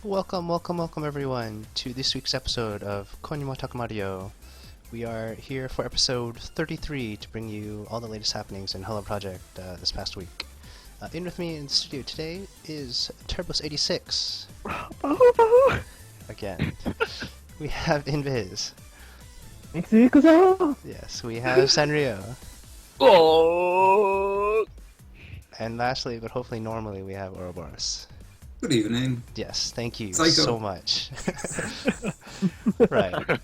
Welcome everyone to this week's episode of Konya Mario. We are here for episode 33 to bring you all the latest happenings in Hello Project this past week. In with me in the studio today is Turbos86. Again. We have Invis. Yes, we have Sanrio. Oh! And lastly, but hopefully normally, we have Ouroboros. Good evening. Yes, thank you Psycho. so much. Right.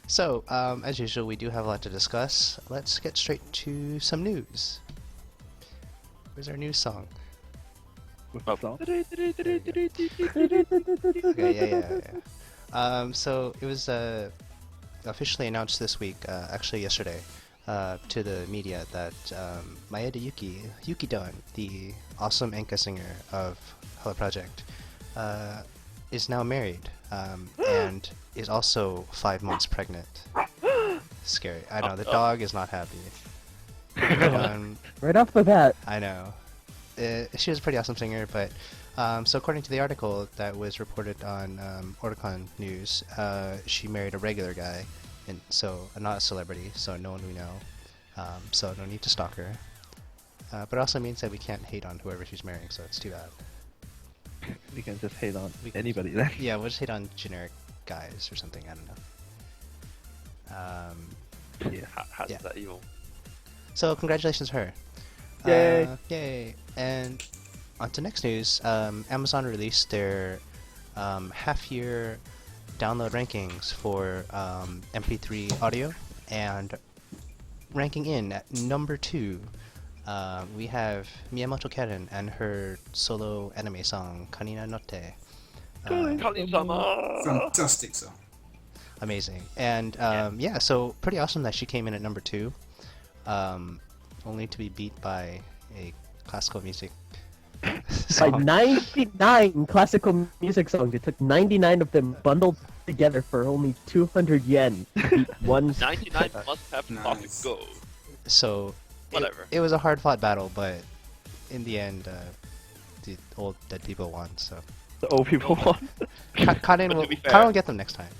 So, as usual, we do have a lot to discuss. Let's get straight to some news. Where's our news song? Okay, yeah. So it was officially announced this week, actually yesterday, to the media that Maeda Yuki-don, the awesome Enka singer of Hello Project, is now married and is also 5 months pregnant. Scary. I know, the dog is not happy. Right off the bat. I know. She was a pretty awesome singer, but so according to the article that was reported on Oricon News, she married a regular guy, and so not a celebrity, so no one we know. So no need to stalk her. But it also means that we can't hate on whoever she's marrying, so it's too bad. We can just hate on anybody then. Yeah, we'll just hate on generic guys or something. I don't know. How's Yeah. that evil? So congratulations to her. Yay! Yay! And on to next news. Amazon released their half-year download rankings for MP3 audio, and ranking in at number 2, we have Miyamoto Karen and her solo anime song Kanina Notte. Kali-sama! Fantastic song. Amazing. And yeah, so pretty awesome that she came in at number 2, only to be beat by a classical music By song. 99 classical music songs, it took 99 of them bundled together for only 200 yen to beat one. 99 must have Nice. thought to go. So Whatever. It was a hard-fought battle, but in the end, the old dead people won. So The old people won. Karin But to will be fair- Karin will get them next time.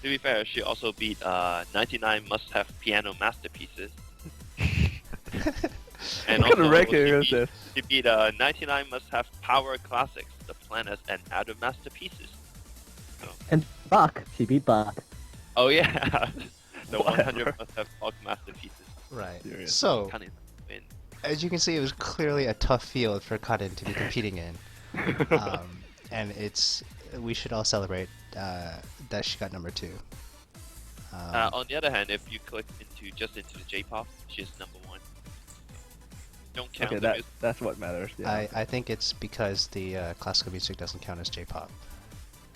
To be fair, she also beat 99 must-have piano masterpieces. And What kind of also, ranking is this? She beat 99 must-have power classics, the planets and other masterpieces. And Bach, she beat Bach. Oh yeah, the Whatever. 100 must-have Bach masterpieces. Right. Serious. So Karin win. as you can see, it was clearly a tough field for Karin to be competing in, and we should all celebrate that she got number 2. On the other hand, if you click into the J-pop, she's number 1. Don't count Okay, the music. that's what matters. Yeah. I think it's because the classical music doesn't count as J-pop.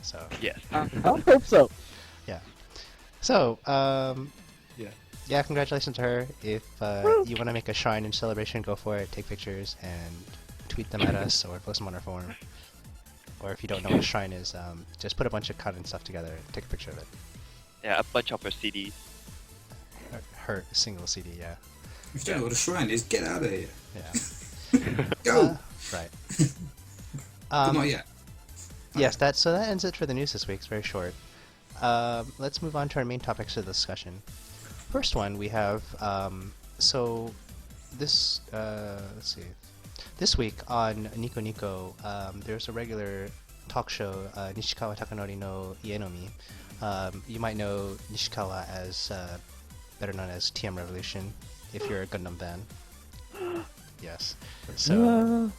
So Yes. I hope so. so Yeah. yeah, congratulations to her. If you want to make a shrine in celebration, go for it. Take pictures and tweet them at us or post them on our forum. Or if you don't know what a shrine is, just put a bunch of Karin stuff together and take a picture of it. Yeah, a bunch of her CDs. Her single CD, yeah. If you don't know what a shrine is, get out of here. Yeah. Go! Right. But not yet. Yes, that ends it for the news this week. It's very short. Let's move on to our main topics of the discussion. First one we have so this let's see. This week on NicoNico, there's a regular talk show, Nishikawa Takanori no Ienomi. You might know Nishikawa as better known as TM Revolution if you're a Gundam fan. Yes. So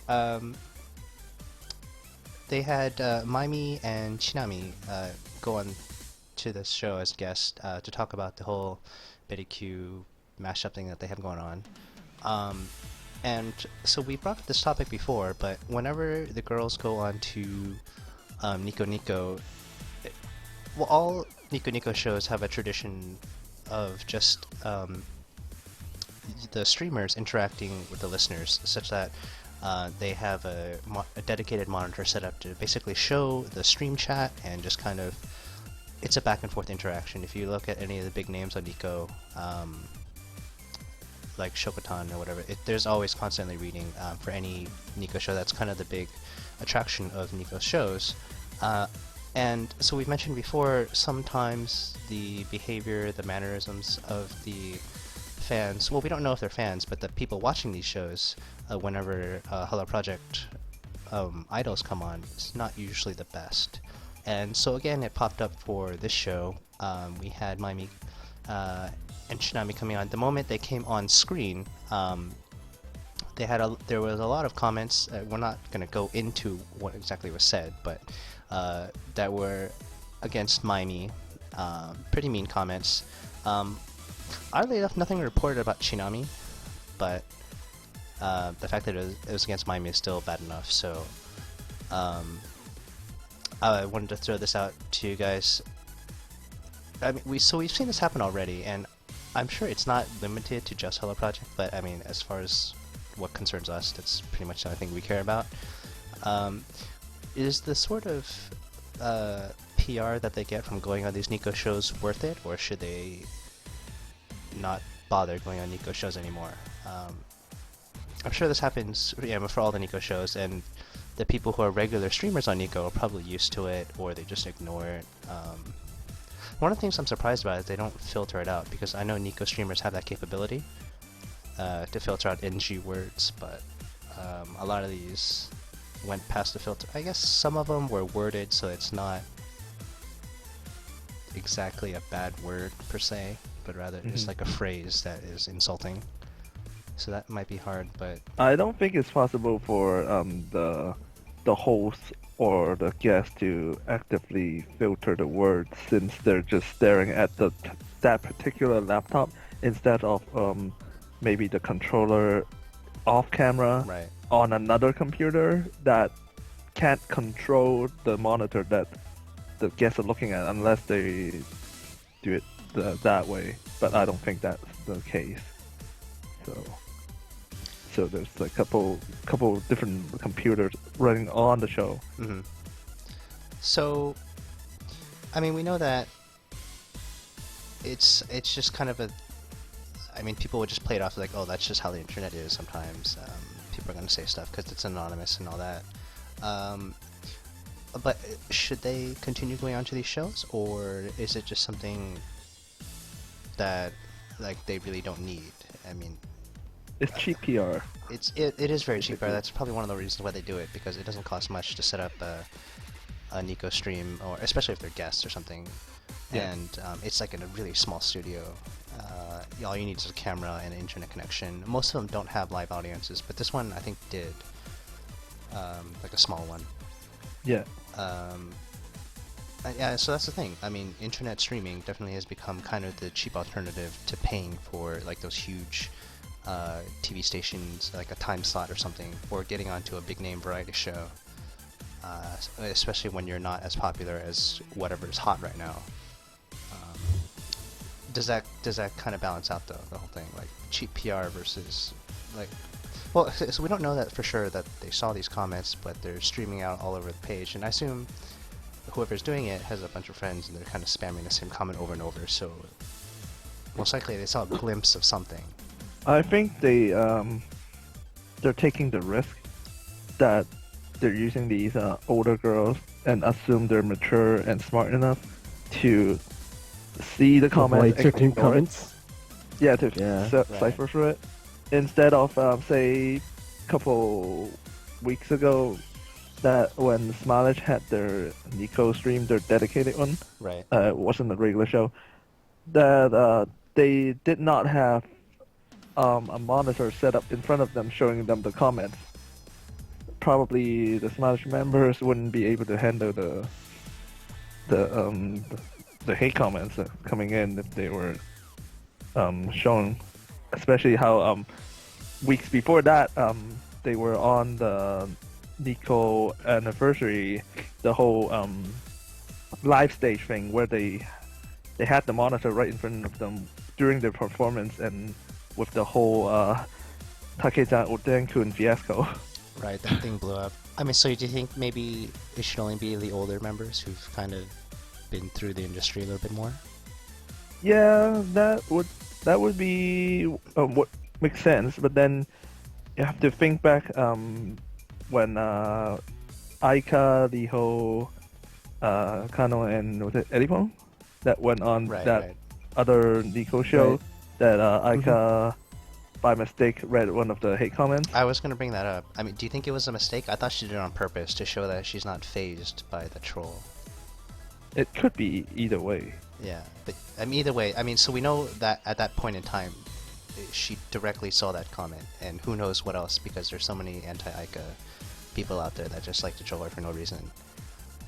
they had Maimi and Chinami go on to this show as guests to talk about the whole Betty Q mashup thing that they have going on. And so we brought up this topic before, but whenever the girls go on to NicoNico, well, all NicoNico shows have a tradition of just the streamers interacting with the listeners, such that they have a dedicated monitor set up to basically show the stream chat and just kind of, it's a back and forth interaction. If you look at any of the big names on Nico, like Shokotan or whatever, there's always constantly reading for any Nico show. That's kind of the big attraction of Nico shows. And so we've mentioned before, sometimes the behavior, the mannerisms of the fans, well, we don't know if they're fans, but the people watching these shows, whenever Hello Project idols come on, it's not usually the best. And so again, it popped up for this show. We had Maimi and Shinami coming on. The moment they came on screen, there was a lot of comments. We're not going to go into what exactly was said, but that were against Maimi. Pretty mean comments. Oddly enough, nothing reported about Shinami, but the fact that it was against Maimi is still bad enough. So I wanted to throw this out to you guys. I mean, we've seen this happen already, and I'm sure it's not limited to just Hello Project, but I mean, as far as what concerns us, that's pretty much the only thing we care about. Is the sort of PR that they get from going on these Nico shows worth it, or should they not bother going on Nico shows anymore? I'm sure this happens for all the Nico shows, and the people who are regular streamers on Nico are probably used to it, or they just ignore it. One of the things I'm surprised about is they don't filter it out, because I know Nico streamers have that capability to filter out NG words, but a lot of these went past the filter. I guess some of them were worded so it's not exactly a bad word per se, but rather just like a phrase that is insulting. So that might be hard, but I don't think it's possible for the host or the guest to actively filter the words, since they're just staring at that particular laptop instead of maybe the controller off camera right. on another computer that can't control the monitor that the guests are looking at unless they do it that way. But I don't think that's the case. So there's a couple different computers running on the show. Mm-hmm. So, I mean, we know that it's just kind of I mean, people would just play it off like, oh, that's just how the internet is sometimes. People are going to say stuff because it's anonymous and all that. But should they continue going on to these shows, or is it just something that like they really don't need? I mean, it's cheap PR. It is very cheap PR. That's probably one of the reasons why they do it, because it doesn't cost much to set up a Nico stream, or especially if they're guests or something. Yeah. And it's like in a really small studio. All you need is a camera and an internet connection. Most of them don't have live audiences, but this one I think did. Like a small one. Yeah. Yeah, so that's the thing. I mean, internet streaming definitely has become kind of the cheap alternative to paying for like those huge TV stations, like a time slot or something, or getting onto a big name variety show. Especially when you're not as popular as whatever is hot right now. Does that kind of balance out though, the whole thing, like cheap PR versus like, well, so we don't know that for sure that they saw these comments, but they're streaming out all over the page, and I assume whoever's doing it has a bunch of friends and they're kind of spamming the same comment over and over, so most likely they saw a glimpse of something. I think they're taking the risk that they're using these older girls and assume they're mature and smart enough to see the comments and certain ignore comments. it. Yeah, to cipher through it. Instead of, say, a couple weeks ago, that when Smileage had their Nico stream, their dedicated one, right? It wasn't a regular show, that they did not have a monitor set up in front of them showing them the comments. Probably the Smileage members wouldn't be able to handle the hate comments coming in if they were shown, especially how weeks before that they were on the Nico anniversary, the whole live stage thing where they had the monitor right in front of them during their performance, and with the whole Take-chan Otaku fiasco. Right, that thing blew up. I mean, so do you think maybe it should only be the older members who've kind of been through the industry a little bit more? Yeah, that would be what makes sense. But then you have to think back when Aika, the whole Kano and was it Edipon that went on Right, that right. other Nico show Right. that Aika by mistake read one of the hate comments. I was gonna bring that up. I mean, do you think it was a mistake? I thought she did it on purpose to show that she's not phased by the troll. It could be either way. Yeah, but I mean, either way, I mean, so we know that at that point in time, she directly saw that comment, and who knows what else, because there's so many anti-Ica people out there that just like to troll her for no reason.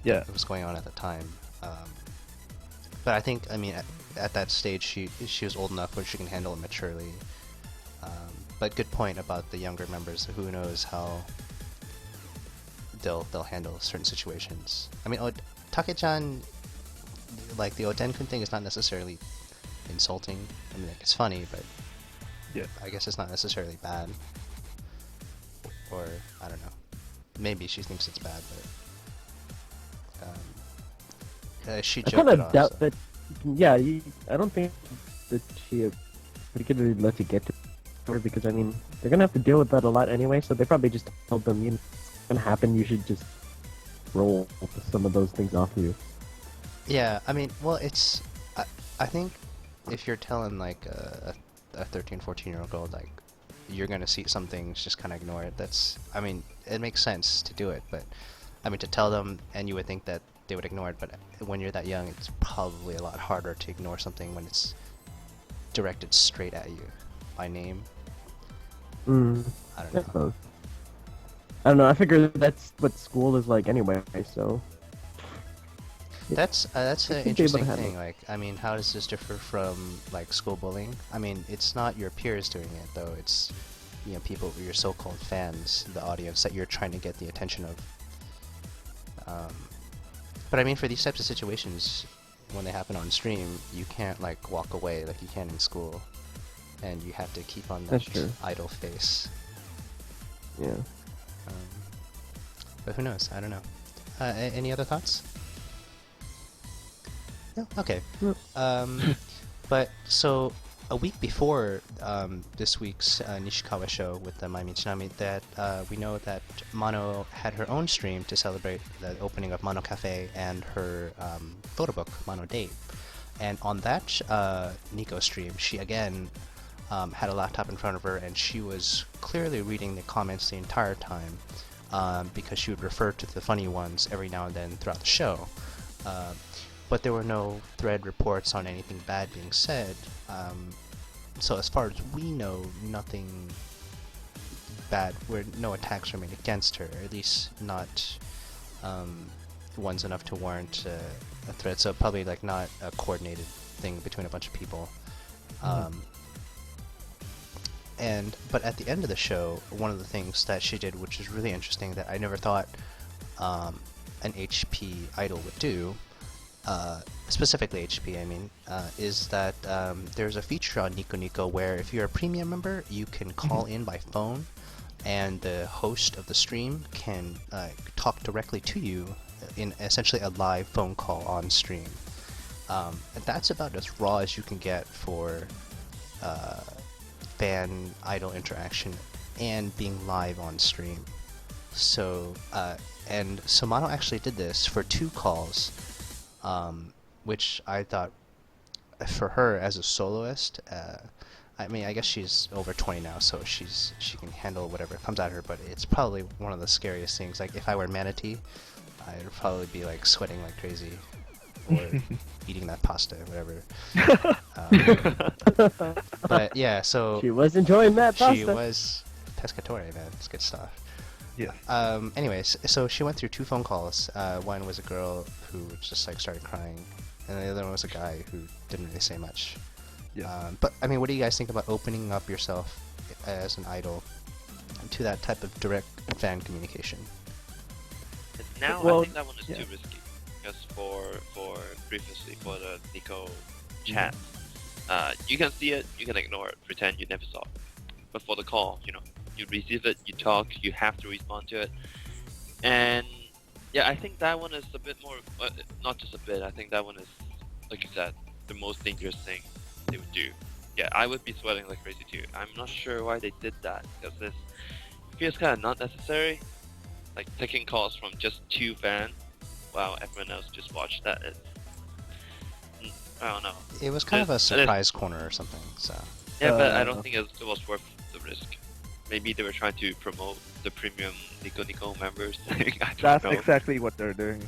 Yeah. It was going on at the time. But I think, I mean, at that stage, she was old enough where she can handle it maturely. But good point about the younger members. Who knows how they'll handle certain situations. I mean, Take-chan, like the Otenkun thing is not necessarily insulting. I mean, like, it's funny, but Yeah. I guess it's not necessarily bad. Or, I don't know. Maybe she thinks it's bad, but she I joked kind it of off, doubt so. that. Yeah, I don't think that she particularly lets it get to her because I mean they're gonna have to deal with that a lot anyway. So they probably just told them, you know, it's gonna happen. You should just roll some of those things off you. Yeah, I mean, well, it's... I think if you're telling, like, a 13, 14-year-old girl, like, you're gonna see some things, just kind of ignore it. That's... I mean, it makes sense to do it, but... I mean, to tell them, and you would think that they would ignore it, but when you're that young, it's probably a lot harder to ignore something when it's directed straight at you by name. I don't I know. suppose. I don't know. I figure that's what school is like anyway. So That's an should be able to interesting handle thing. it. Like, I mean, how does this differ from like school bullying? I mean, it's not your peers doing it though. It's, you know, people, your so-called fans, the audience that you're trying to get the attention of. But I mean, for these types of situations, when they happen on stream, you can't like walk away like you can in school, and you have to keep on that That's true. idle face. yeah. But who knows? I don't know. Any other thoughts? No? Okay. No. But so a week before this week's Nishikawa show with the Maimi Tsunami, that we know that Mano had her own stream to celebrate the opening of Mano Cafe and her photo book, Mano Date. And on that Nico stream, she again had a laptop in front of her, and she was clearly reading the comments the entire time, because she would refer to the funny ones every now and then throughout the show. But there were no thread reports on anything bad being said. So as far as we know, nothing bad, no attacks were made against her, or at least not ones enough to warrant a threat. So probably like not a coordinated thing between a bunch of people. But at the end of the show, one of the things that she did, which is really interesting, that I never thought an HP idol would do, specifically HP, I mean, is that there's a feature on NicoNico where if you're a premium member, you can call in by phone, and the host of the stream can talk directly to you in essentially a live phone call on stream. And that's about as raw as you can get for fan idol interaction and being live on stream. So and Mano actually did this for 2 calls, which I thought for her as a soloist, I mean, I guess she's over 20 now, so she can handle whatever comes at her, but it's probably one of the scariest things. Like, if I were Manatee, I'd probably be like sweating like crazy, or eating that pasta, whatever. But yeah, so She was enjoying that pasta. she was pescatore, man. It's good stuff. Yeah. Anyways, so she went through 2 phone calls. One was a girl who just like started crying, and the other one was a guy who didn't really say much. Yeah. But I mean, what do you guys think about opening up yourself as an idol to that type of direct fan communication? Now Well, I think that one is yeah. too risky, because for previously for the Nico chat, you can see it, you can ignore it, pretend you never saw it. But for the call, you know, you receive it, you talk, you have to respond to it, and yeah, I think that one is a bit more, not just a bit. I think that one is, like you said, the most dangerous thing they would do. Yeah, I would be sweating like crazy too. I'm not sure why they did that, because this feels kind of not necessary. Like taking calls from just 2 fans while everyone else just watched that. I don't know. It was kind of a surprise corner or something. So Yeah, but I don't think it was worth the risk. Maybe they were trying to promote the premium NicoNico members. I don't That's know. exactly what they're doing.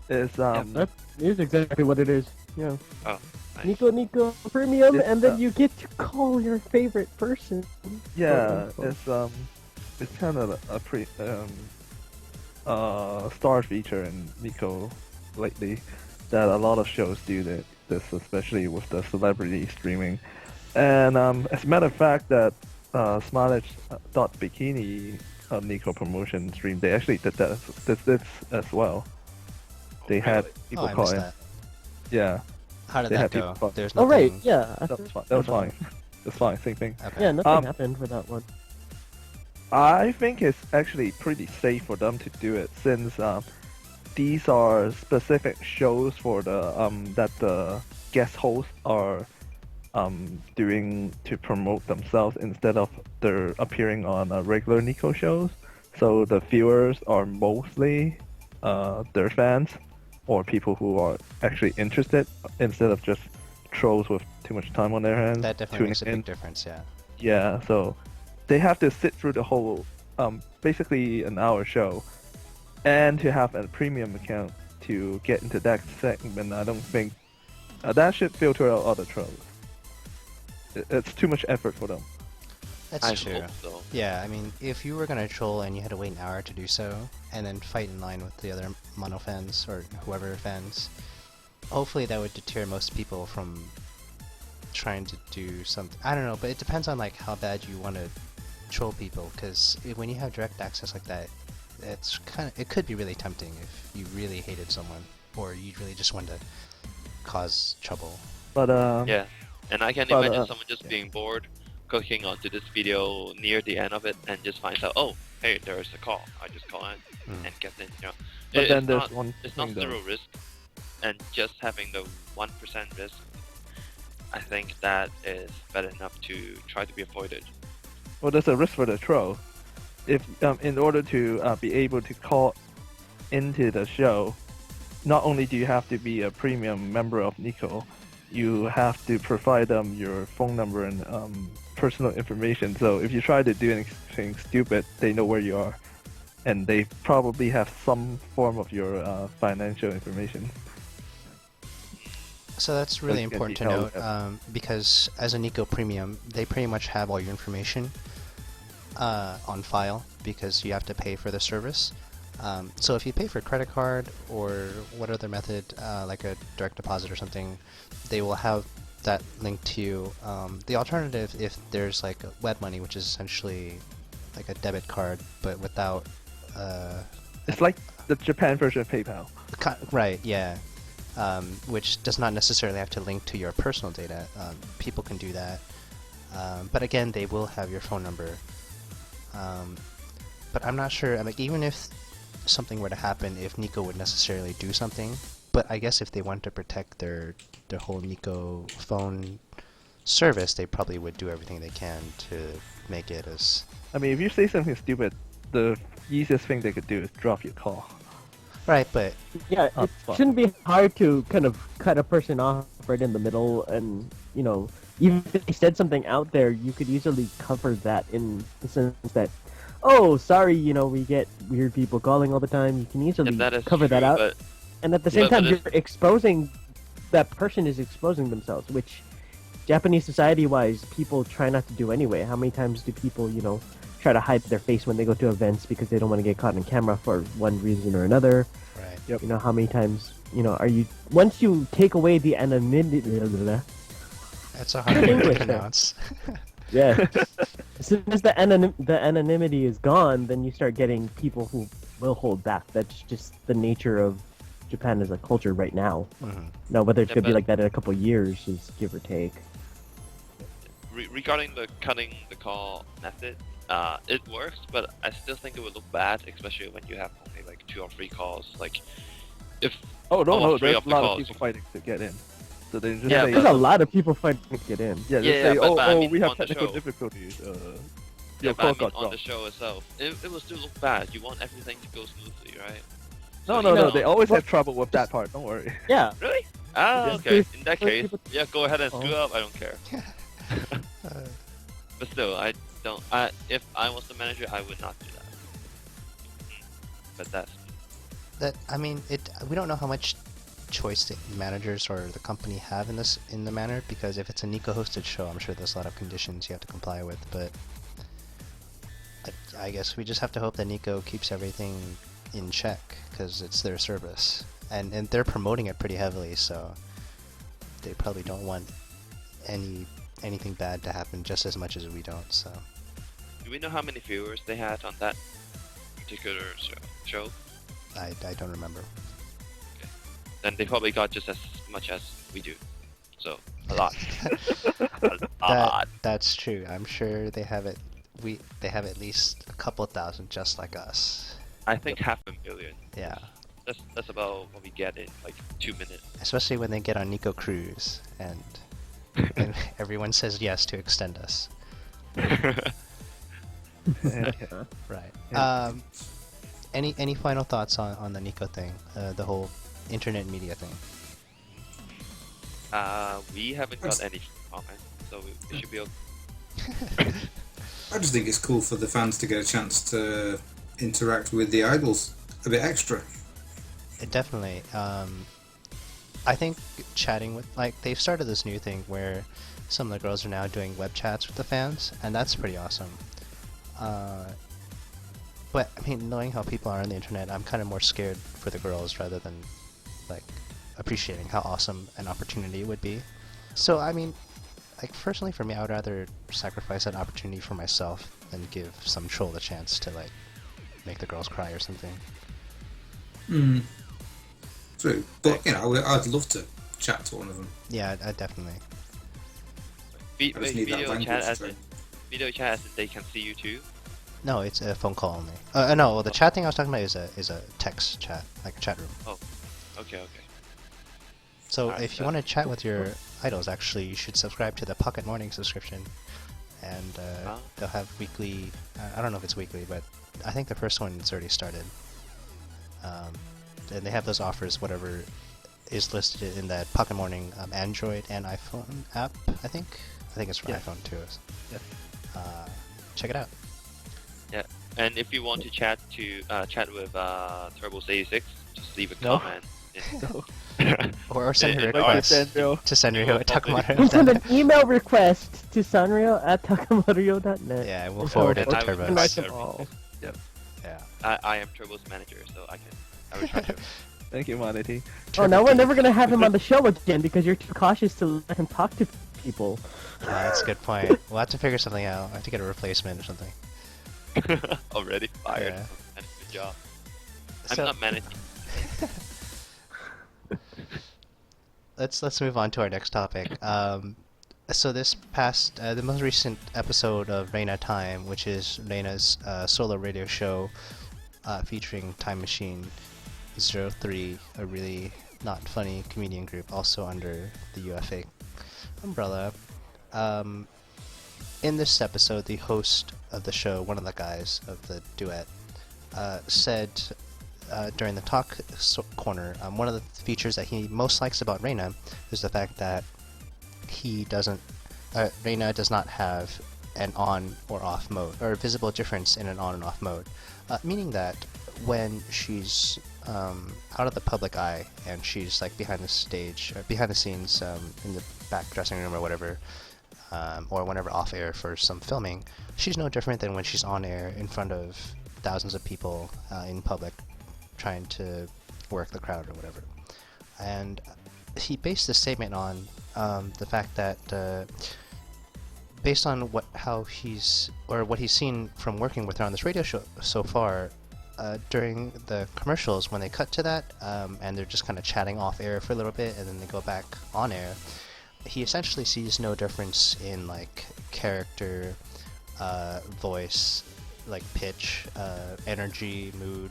That is exactly what it is. Yeah. Oh, nice. Nico Premium, It's, and then you get to call your favorite person. Yeah, quote, it's kind of a star feature in Nico lately that a lot of shows do this, especially with the celebrity streaming. And as a matter of fact, that Smilage.Bikini Nico promotion stream, they actually did that as well. They had people oh, I call missed in. that. Yeah, How did They that had go? people- There's Oh nothing. right, yeah. that was fine. That was fine. That's fine. Same thing. Okay. Yeah, nothing Um, happened for that one. I think it's actually pretty safe for them to do it since these are specific shows for the that the guest hosts are doing to promote themselves instead of they're appearing on regular Nico shows. So the viewers are mostly their fans or people who are actually interested instead of just trolls with too much time on their hands. That definitely tuning makes a in. big difference. Yeah. Yeah, so they have to sit through the whole, basically an hour show, and to have a premium account to get into that segment. I don't think that should filter out other trolls. It's too much effort for them. That's I true. hope so. Yeah, I mean, if you were gonna troll and you had to wait an hour to do so, and then fight in line with the other Mono fans or whoever fans, hopefully that would deter most people from trying to do something. I don't know, but it depends on like how bad you want to troll people. Because when you have direct access like that, it could be really tempting if you really hated someone or you really just wanted to cause trouble. But Yeah, and I can but, imagine someone just yeah. being bored, clicking onto this video near the end of it, and just finds out, oh, hey, there's a call. I just call in and get in. You know, But then it's there's not, one it's not thing, though. zero risk, and just having the 1% risk, I think that is better enough to try to be avoided. Well, there's a risk for the troll. If in order to be able to call into the show, not only do you have to be a premium member of Nico, you have to provide them your phone number and personal information. So if you try to do anything stupid, they know where you are, and they probably have some form of your financial information. So that's really Like, important to details, note, because as a Nico Premium, they pretty much have all your information on file because you have to pay for the service. So if you pay for credit card or what other method, like a direct deposit or something, they will have that linked to you. The alternative, if there's like web money, which is essentially like a debit card but without It's like the Japan version of PayPal. right, yeah. Which does not necessarily have to link to your personal data. People can do that. But again, they will have your phone number. But I'm not sure, like, even if something were to happen, if Nico would necessarily do something. But I guess if they want to protect their whole Nico Phone service, they probably would do everything they can to make it as... I mean, if you say something stupid, the easiest thing they could do is drop your call. Right, but Yeah, Oh, it fuck. shouldn't be hard to kind of cut a person off right in the middle, and you know, even if they said something out there, you could easily cover that in the sense that, oh, sorry, you know, we get weird people calling all the time. You can easily If that is cover that true, out, but and at the same but time, if- you're exposing that person is exposing themselves, which Japanese society-wise, people try not to do anyway. How many times do people, you know, try to hide their face when they go to events because they don't want to get caught on camera for one reason or another? right. Yep. You know, how many times, you know, are you, once you take away the anonymity, That's a hard word to English, pronounce. yeah, as soon as the anonymity is gone, then you start getting people who will hold back. That's just the nature of Japan as a culture right now. Mhm. Now, whether it's Yeah, going to be but- like that in a couple of years is give or take. regarding the cutting the call method, it works, but I still think it would look bad, especially when you have only like 2 or 3 calls. Like, if Oh no, All no, three there's of a the lot of calls. people fighting to get in. So they just Yeah, say, There's a lot of people fighting to get in. yeah, just Yeah, say, but I oh, mean, we have on the technical show. difficulties. yeah, Your but I call mean, got on the dropped. show itself, it will still look bad. You want everything to go smoothly, right? No, So, no, they always have trouble with that part. Don't worry. Yeah. Really? Ah, Yeah. okay. In that There's case, people- yeah, go ahead and Oh. screw up. I don't care. Uh, But still, I don't. If I was the manager, I would not do that. But that's I mean, we don't know how much choice the managers or the company have in the manner, because if it's a Nico hosted show, I'm sure there's a lot of conditions you have to comply with, but I guess we just have to hope that Nico keeps everything in check, because it's their service, and they're promoting it pretty heavily, so they probably don't want anything bad to happen just as much as we don't. So Do we know how many viewers they had on that particular show? I don't remember. Then they probably got just as much as we do. So a lot. a lot. That's true. I'm sure they have it. They have at least a couple thousand just like us. I think 500,000. Yeah. That's about what we get in like 2 minutes. Especially when they get on Nico Cruise and everyone says yes to extend us. Right. Yeah. Any final thoughts on the Nico thing? The whole internet media thing. We haven't got any comments, so it should be okay. I just think it's cool for the fans to get a chance to interact with the idols a bit extra. Definitely. I think chatting with, like, they've started this new thing where some of the girls are now doing web chats with the fans, and that's pretty awesome. But I mean, knowing how people are on the internet, I'm kind of more scared for the girls rather than like appreciating how awesome an opportunity it would be. So I mean, like personally for me, I would rather sacrifice that opportunity for myself than give some troll a chance to like make the girls cry or something. Hmm. True, but you know, I'd love to chat to one of them. Yeah, I definitely. I just need that Video language chat as train. in video chat as in they can see you too. No, it's a phone call only. No, well, the chat thing I was talking about is a text chat, like a chat room. Okay. So Alright, if you so- want to chat with your idols, actually, you should subscribe to the Pocket Morning subscription, and Ah. they'll have weekly. I don't know if it's weekly, but I think the first one's already started. And they have those offers, whatever is listed in that Pocket Morning Android and iPhone app. I think it's for Yeah. iPhone too. Yeah. Check it out. Yeah, and if you want to chat with Turbos86, just leave a No. comment. Or send a Like request Sanrio. to Sanrio at You send an Takamaro. email request to sanrio at takamario.net. Yeah, and we'll forward it to I will Turbos. provide them everything. all. Yeah. I am Turbo's manager, so I will try to. Thank you, Manity. Oh, now we're never gonna have him on the show again because you're too cautious to let him talk to people. Yeah, that's a good point. We'll have to figure something out. I have to get a replacement or something. Already fired. Yeah. Good job. So- I'm not managing. Let's move on to our next topic. So this past the most recent episode of Reina Time, which is Reina's solo radio show featuring Time Machine 03, a really not funny comedian group, also under the UFA umbrella. In this episode, the host of the show, one of the guys of the duet, said during the talk corner, one of the features that he most likes about Reina is the fact that Reina does not have an on or off mode, or a visible difference in an on and off mode, meaning that when she's out of the public eye and she's like behind the stage, or behind the scenes, in the back dressing room or whatever, or whenever off air for some filming, she's no different than when she's on air in front of thousands of people in public trying to work the crowd or whatever. And he based this statement on the fact that based on what he's seen from working with her on this radio show so far, during the commercials when they cut to that and they're just kind of chatting off air for a little bit and then they go back on air, he essentially sees no difference in like character, voice, like pitch, energy, mood,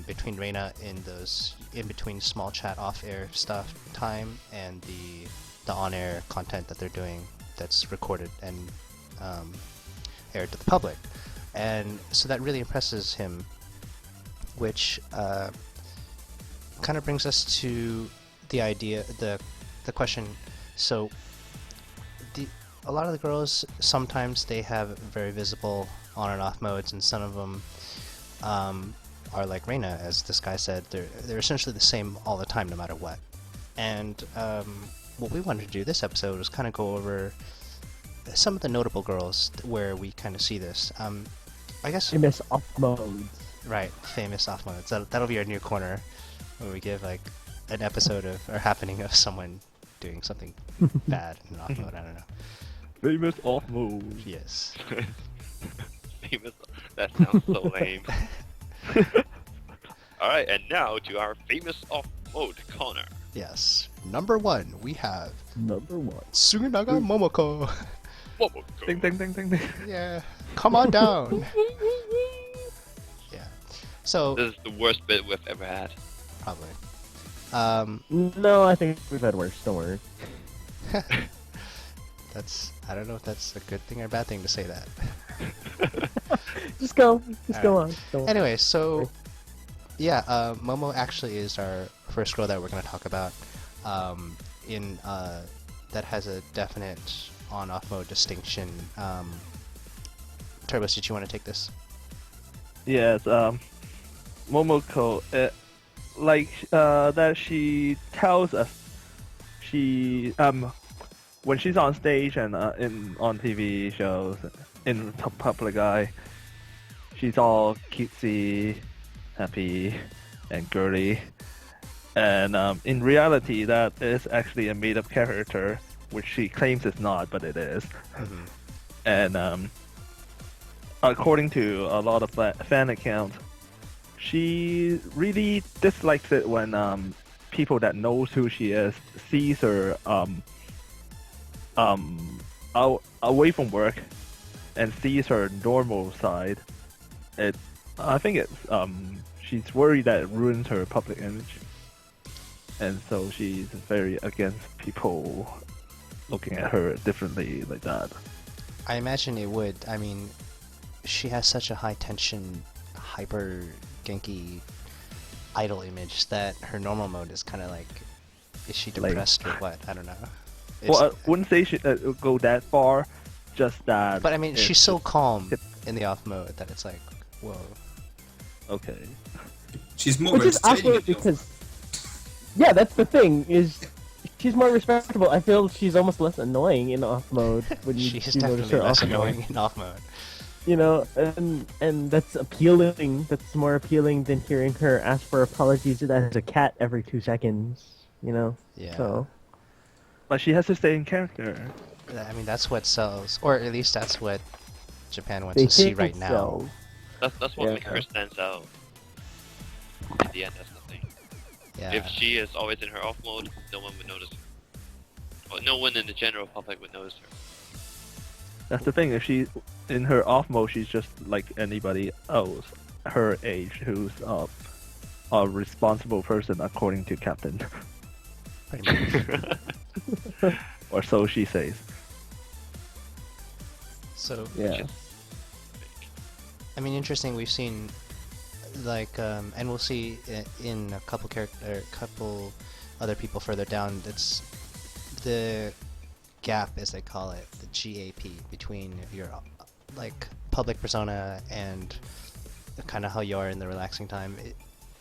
between Reina in those in between small chat off air stuff time and the on air content that they're doing that's recorded and aired to the public. And so that really impresses him, which kind of brings us to the idea, the question. So, a lot of the girls, sometimes they have very visible on and off modes, and some of them are like Reina, as this guy said. They're essentially the same all the time, no matter what. And what we wanted to do this episode was kind of go over some of the notable girls where we kind of see this. I guess Famous off modes. right, famous off modes. That'll be our new corner, where we give like an episode of or happening of someone doing something bad in off mode. I don't know. Famous off mode. Yes. Famous. That sounds so lame. Alright, and now to our famous off-mode corner. Yes. Number 1, we have Number 1. Sugunaga Momoko. Momoko. Ding ding ding ding ding. Yeah. Come on down. Yeah. So This is the worst bit we've ever had. probably. No, I think we've had worse. Don't worry. I don't know if that's a good thing or a bad thing to say that. Just go. Just go Alright. on. Go on. Anyway, so yeah, Momo actually is our first girl that we're going to talk about. That has a definite on-off mode distinction. Turbos, did you want to take this? Yes, Momoko, that she tells us when she's on stage and on TV shows in public eye, she's all cutesy, happy, and girly. And in reality, that is actually a made-up character, which she claims it's not, but it is. Mm-hmm. And according to a lot of fan accounts, she really dislikes it when people that knows who she is sees her away from work and sees her normal side. I think it's she's worried that it ruins her public image, and so she's very against people looking at her differently like that. I imagine it would. I mean, she has such a high tension, hyper Genki idol image that her normal mode is kind of like, is she depressed or what? I don't know. Well, I wouldn't say she go that far, just that. But I mean, she's so just- calm in the off mode that it's like, whoa. Okay. She's more Which is entertaining. awkward because, yeah, that's the thing, is she's more respectable. I feel she's almost less annoying in off mode when you She's notice definitely her less off annoying mode. in off mode. You know, and that's appealing. That's more appealing than hearing her ask for apologies as a cat every 2 seconds. You know. Yeah. So But she has to stay in character. I mean, that's what sells, or at least that's what Japan wants they to see think right now. so. That's what Yeah. makes her stand out. In the end, that's the thing. Yeah. If she is always in her off mode, no one would notice her. Well, no one in the general public would notice her. That's the thing. If she in her off mode, she's just like anybody else her age who's a responsible person according to Captain, Pretty much. or so she says. So, Yeah. I mean, interesting. We've seen, like, and we'll see in a couple couple other people further down. It's the gap, as they call it, the GAP between your like public persona and kind of how you are in the relaxing time. It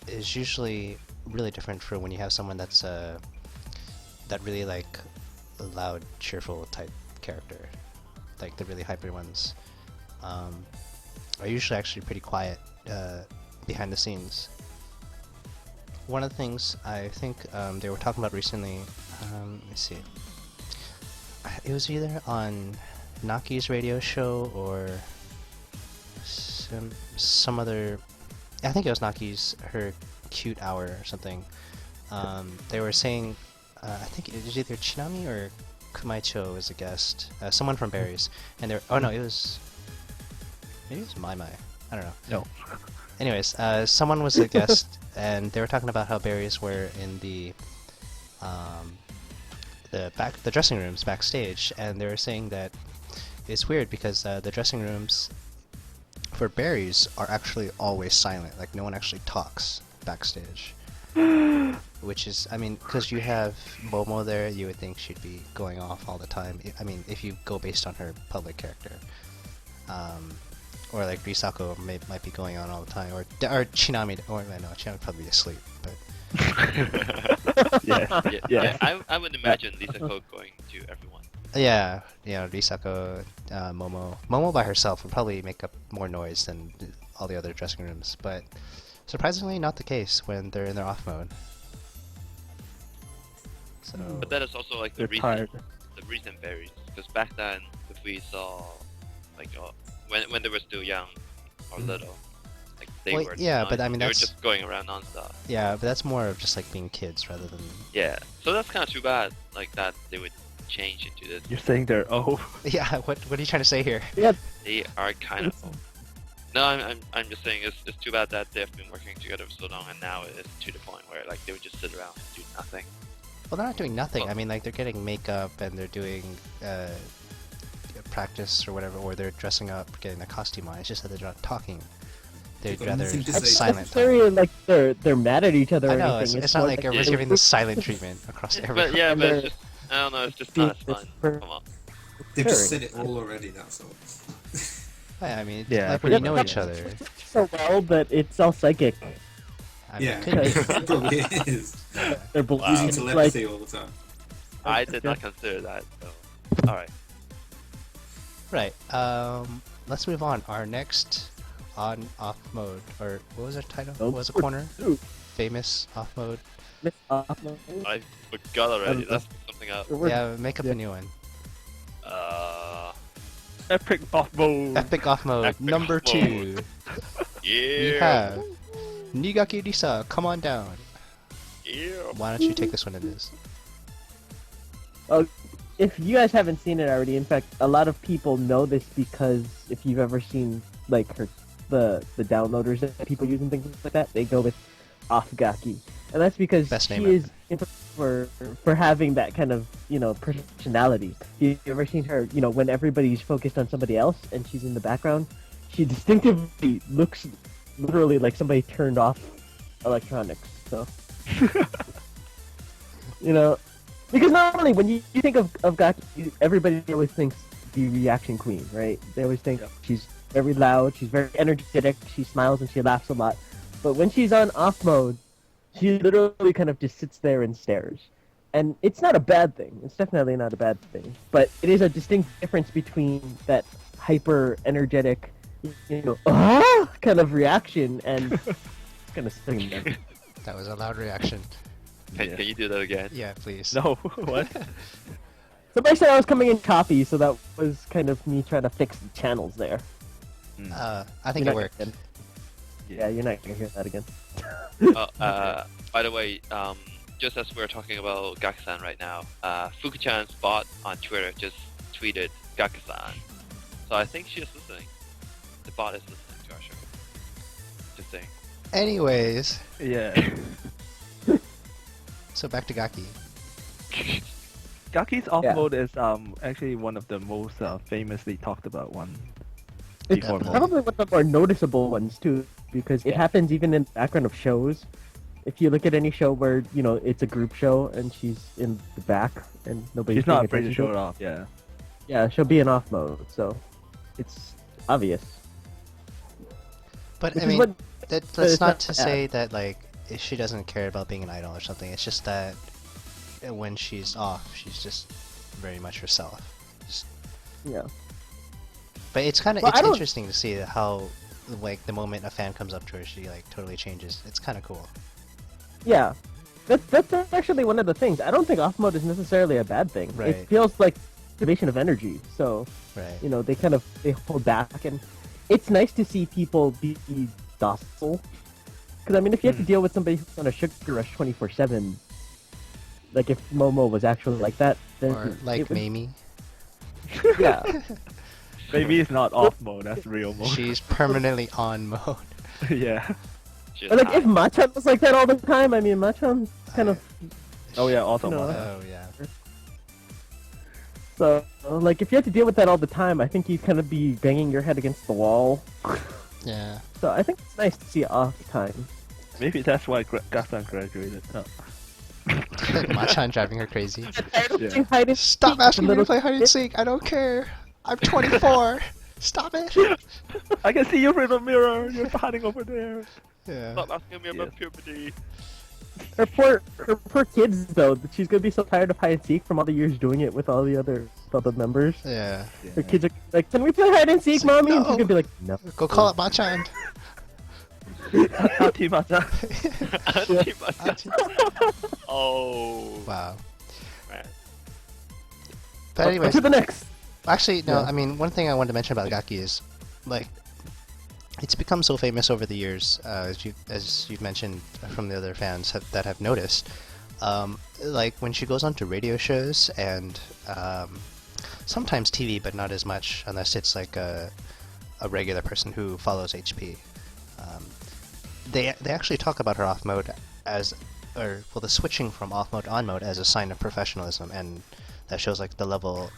is usually really different for when you have someone that's that really like a loud, cheerful type character, like the really hyper ones. Are usually actually pretty quiet behind the scenes. One of the things I think they were talking about recently, let me see, it was either on Naki's radio show or some other, I think it was Naki's, her cute hour or something. They were saying, I think it was either Chinami or Kumaicho as a guest, someone from Berries, and they're, oh no, it was, maybe it was Maimi, I don't know. No. Anyways, someone was a guest, and they were talking about how berries were in the dressing rooms backstage, and they were saying that it's weird because the dressing rooms for berries are actually always silent. Like no one actually talks backstage. Which is, I mean, because you have Momo there, you would think she'd be going off all the time. I mean, if you go based on her public character. Or like Risako might be going on all the time, or Chinami, or no, Chinami would probably be asleep, but... Yeah. I would imagine Risako going to everyone. Yeah, Risako, Momo by herself would probably make up more noise than all the other dressing rooms, but surprisingly not the case when they're in their off mode. So, But that is also like They're tired. the reason varies. Because back then, if we saw, like, when they were still young or little, like they Well, were. yeah, but I mean they were that's just going around non-stop. yeah, but that's more of just like being kids rather than Yeah, so that's kind of too bad. Like that, they would change into this. You're saying they're old. yeah. What are you trying to say here? They are kind of. Old. No, I'm just saying it's too bad that they've been working together for so long, and now it's to the point where like they would just sit around and do nothing. Well, they're not doing nothing. Well- I mean, like they're getting makeup and they're doing practice or whatever, or they're dressing up, getting the costume on. It's just that they're not talking. They'd got rather nothing to have say. silent time. necessarily like they're mad at each other I or know, anything. it's not more like everyone's Yeah. giving the silent treatment across everyone. But yeah, And but they're- it's just I don't know. It's just not as fun. Come on. They've just Sure. said it all already, that's all. Yeah, I mean, it's Yeah, like when you pretty know much, each yeah. other. so well, but it's all psychic. I mean, Yeah, it could be. it probably is. They're both Wow. Using like telepathy all the time. I did not consider that. So, all right. Right. Let's move on. Our next on-off mode, or what was our title? What was the corner? Ooh. Famous off mode. I forgot already. Let's pick something up. Yeah, make up a new one. Epic off mode. Epic off mode Epic number off 2. We Yeah. have Nigaki Risa, come on down. Yeah. Why don't you take this one, Liz? If you guys haven't seen it already, in fact, a lot of people know this because if you've ever seen like the downloaders that people use and things like that, they go with Afgaki, and that's because Best she name is for having that kind of personality. You ever seen her? When everybody's focused on somebody else and she's in the background, she distinctively looks literally like somebody turned off electronics. So because normally when you think of Gaki, everybody always thinks the reaction queen, right? They always think she's very loud, she's very energetic, she smiles and she laughs a lot. But when she's on off mode, she literally kind of just sits there and stares. And it's not a bad thing. It's definitely not a bad thing. But it is a distinct difference between that hyper energetic, kind of reaction and kind of sitting there. That was a loud reaction. Can you do that again? Yeah, please. No, what? Somebody said I was coming in copy, so that was kind of me trying to fix the channels there. I think You're it not worked. gonna- Yeah, you're not gonna hear that again. By the way, just as we're talking about Gakusan right now, Fuku-chan's bot on Twitter just tweeted Gakusan. So I think she is listening. The bot is listening to our show. Just saying. Anyways, Yeah. so back to Gaki. Gaki's off Yeah. mode is actually one of the most famously talked about one. It's Before mode. probably one of the more noticeable ones too, because it happens even in the background of shows. If you look at any show where it's a group show and she's in the back and nobody's She's not paying afraid to attention show it to off. Yeah. yeah, she'll be in off mode, so it's obvious. But Which I is mean, what- that's it's not not to bad. say that like she doesn't care about being an idol or something. It's just that when she's off, she's just very much herself. Yeah. But it's kind of Well, I don't- interesting to see how like the moment a fan comes up to her, she like totally changes. It's kind of cool. Yeah, that's actually one of the things. I don't think off mode is necessarily a bad thing. Right. It feels like activation of energy. So Right. they hold back, and it's nice to see people be docile. Because I mean, if you have to deal with somebody who's on a sugar rush 24/7, like if Momo was actually like that, then Or like it would- Maimi, Yeah, Maybe it's not off mode. That's real mode. she's permanently on mode. Yeah. She's but like high. if Machan was like that all the time, I mean, Machan kind of Oh yeah. Also. No. mode. Oh yeah. so like if you have to deal with that all the time, I think you'd kind of be banging your head against the wall. Yeah. So I think it's nice to see off time. Maybe that's why Gasan graduated. Huh? Machan driving her crazy. Yeah. Hide and Stop seek, asking me to little play hide and kid. seek. I don't care. I'm 24. Stop it. I can see you through the mirror. You're hiding over there. Yeah. Stop asking me about puberty. Her poor kids though. She's gonna be so tired of hide and seek from all the years doing it with all the other members. Yeah. Her kids are like, "Can we play hide and seek, mommy?" And she's No. gonna be like, "No." Go call up Machan. Auntie Mata. Oh. Wow. Man. But anyways, to the next. actually, no. Yeah. I mean, one thing I wanted to mention about Gaki is, like, it's become so famous over the years, as you've mentioned from the other fans that have noticed. Like when she goes on to radio shows and sometimes TV, but not as much unless it's like a regular person who follows HP. They actually talk about her off mode the switching from off mode on mode as a sign of professionalism, and that shows like the level,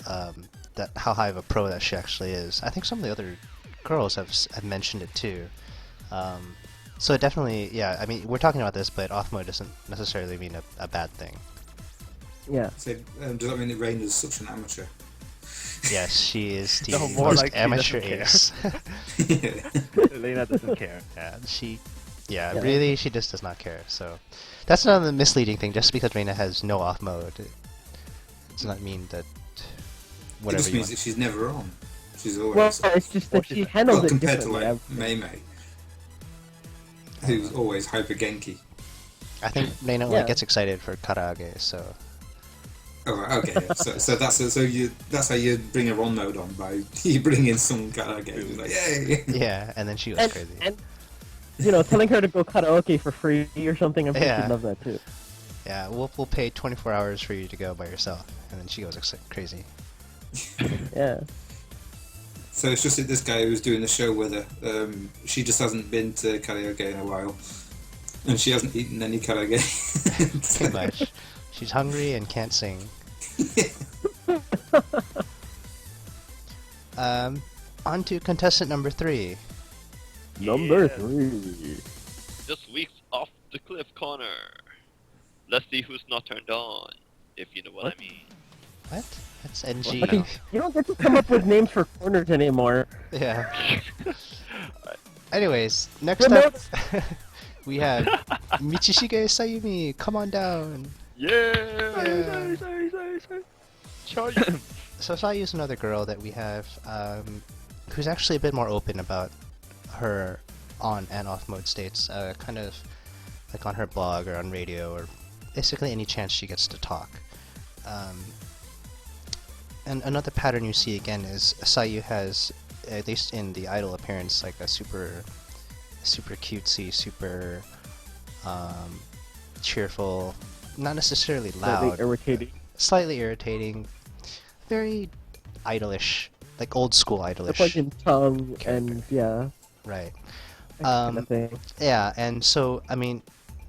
that how high of a pro that she actually is. I think some of the other girls have mentioned it too. So it definitely, yeah. I mean, we're talking about this, but off mode doesn't necessarily mean a bad thing. Yeah. So, does that mean that Reina's such an amateur? Yes, she is the No, more most like she amateur doesn't care. ace. Yeah. Elena doesn't care. Yeah, Yeah. really, she just does not care. So that's another misleading thing. Just because Reina has no off mode, it does not mean that It whatever just you means want. that she's never on. She's always Well, it's just that she handles well, it compared to differently. like Maimi, who's always hyper Genki. I think Reina only Yeah. gets excited for karaage, so Oh, right, okay. Yeah. So that's how you bring her on mode on by you bring in some karaoke. It's like yay. yeah, and then she goes crazy. And telling her to go karaoke for free or something, I'm sure Yeah. she'd love that too. Yeah, we'll pay 24 hours for you to go by yourself, and then she goes crazy. Yeah. So it's just that this guy who's doing the show with her, she just hasn't been to karaoke in a while, and she hasn't eaten any karaoke. Too much. She's hungry and can't sing. On to contestant number 3. Number Yes. 3. This week's Off the Cliff Corner. Let's see who's not turned on, if you know what I mean. What? That's NG. Okay, you don't get to come up with names for corners anymore. Yeah. Anyways, next Good up, notes. we have Michishige Sayumi. Come on down. Yeah! Sorry. So Sayu's another girl that we have, who's actually a bit more open about her on and off mode states, kind of like on her blog or on radio or basically any chance she gets to talk. And another pattern you see again is Sayu has, at least in the idol appearance, like a super cutesy, super cheerful, not necessarily loud, Slightly irritating. very idolish, like old school idolish. Like in tongue character. and yeah. Right. that kind of thing. Yeah, and so, I mean,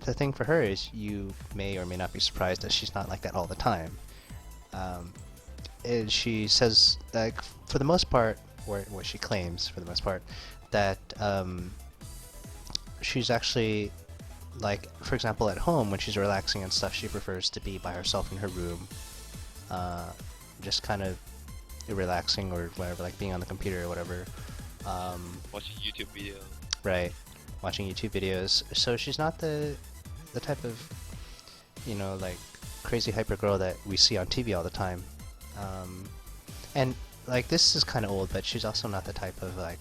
the thing for her is you may or may not be surprised that she's not like that all the time. She says, like, for the most part, or what she claims for the most part, that she's actually, like, for example, at home when she's relaxing and stuff, she prefers to be by herself in her room, just kind of relaxing or whatever, like being on the computer or whatever. Watching YouTube videos. Right, watching YouTube videos. So she's not the type of, like crazy hyper girl that we see on TV all the time. And like this is kind of old, but she's also not the type of like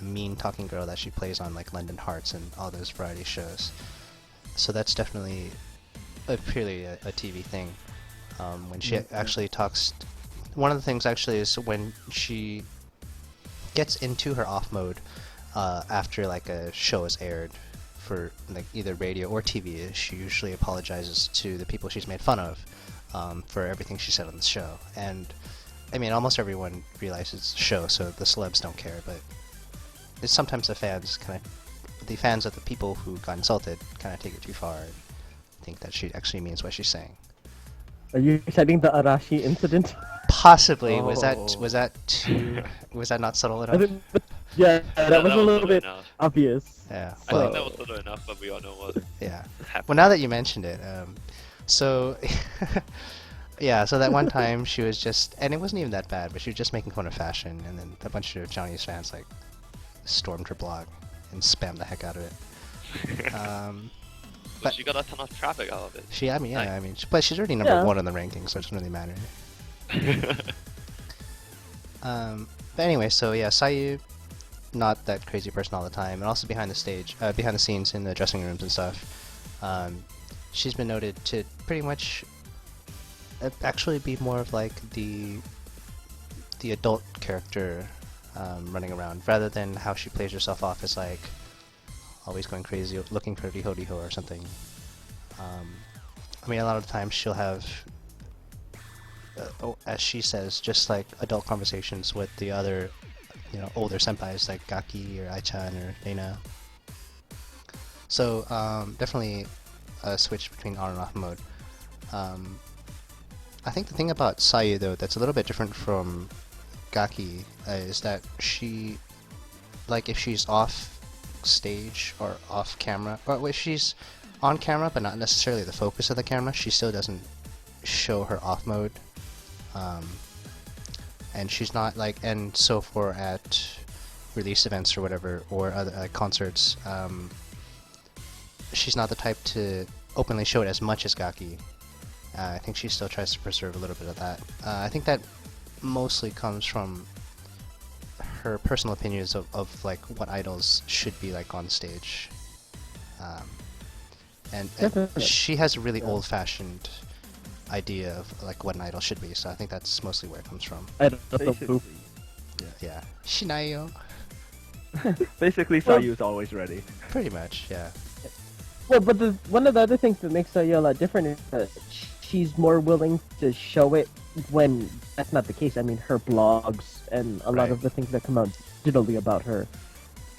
mean talking girl that she plays on like London Hearts and all those variety shows. So that's definitely purely a TV thing. When she actually talks, one of the things actually is when she gets into her off mode after like a show is aired for like either radio or TV, she usually apologizes to the people she's made fun of for everything she said on the show. And I mean, almost everyone realizes it's a show, so the celebs don't care. But it's sometimes the fans of the people who got insulted kind of take it too far and think that she actually means what she's saying. Are you citing the Arashi incident? Possibly. Oh. Was that not subtle I enough? think, Yeah, that was a was little sort of bit enough. obvious. Yeah. I Well, think that was sort of enough, but we all know what yeah. happened. Well, now that you mentioned it, so yeah, so that one time she was just, and it wasn't even that bad, but she was just making fun of fashion, and then a bunch of Chinese fans like stormed her blog and spammed the heck out of it. So but- she got a ton of traffic out of it. She, I mean, yeah, Nice. I mean, but she's already number Yeah. one on the rankings, so it doesn't really matter. But anyway, so yeah, Sayu, not that crazy person all the time, and also behind the scenes in the dressing rooms and stuff. She's been noted to pretty much actually be more of like the adult character running around, rather than how she plays herself off as like always going crazy, looking for Riho or something. I mean, a lot of times she'll have, as she says, just like adult conversations with the other, older senpais like Gaki or Ai-chan or Reina. So definitely a switch between on and off mode. I think the thing about Sayu though that's a little bit different from Gaki is that she, like if she's off stage or off camera, or if she's on camera but not necessarily the focus of the camera, she still doesn't show her off mode. And she's not like, and so for at release events or whatever, or other concerts, she's not the type to openly show it as much as Gaki. I think she still tries to preserve a little bit of that. I think that mostly comes from her personal opinions of like what idols should be like on stage. And Definitely. she has a really Yeah. old-fashioned idea of like what an idol should be, so I think that's mostly where it comes from. I don't know. Basically, Yeah. Shinayo. basically Well- Sayu is always ready. Pretty much, yeah. Well, but one of the other things that makes Sayu a lot different is that she's more willing to show it when that's not the case. I mean, her blogs and a lot Right. of the things that come out digitally about her,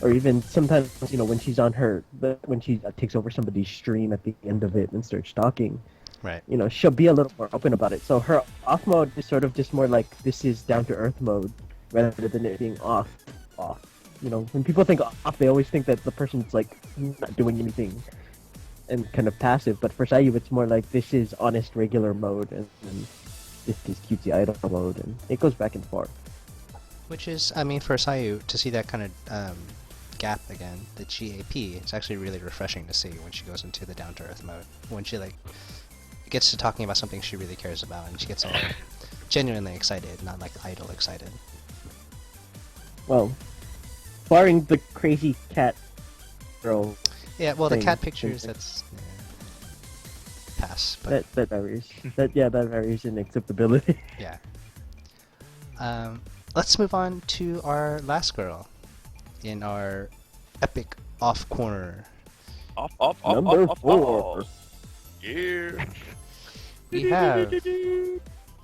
or even sometimes, when she's on when she takes over somebody's stream at the end of it and starts stalking, Right. she'll be a little more open about it. So her off mode is sort of just more like this is down to earth mode rather than it being off. When people think off, they always think that the person's like not doing anything and kind of passive. But for Sayu, it's more like this is honest regular mode and this is cutesy idol mode, and it goes back and forth. Which is, I mean, for Sayu to see that kind of gap again, the GAP, it's actually really refreshing to see when she goes into the down-to-earth mode. When she like gets to talking about something she really cares about, and she gets all genuinely excited, not like idol excited. Well, barring the crazy cat girl, Yeah, well, the Thing. cat pictures, that's pass, but that varies. that varies in acceptability. yeah. Let's move on to our last girl in our epic off corner. Off, Number off. 4. Yeah. We have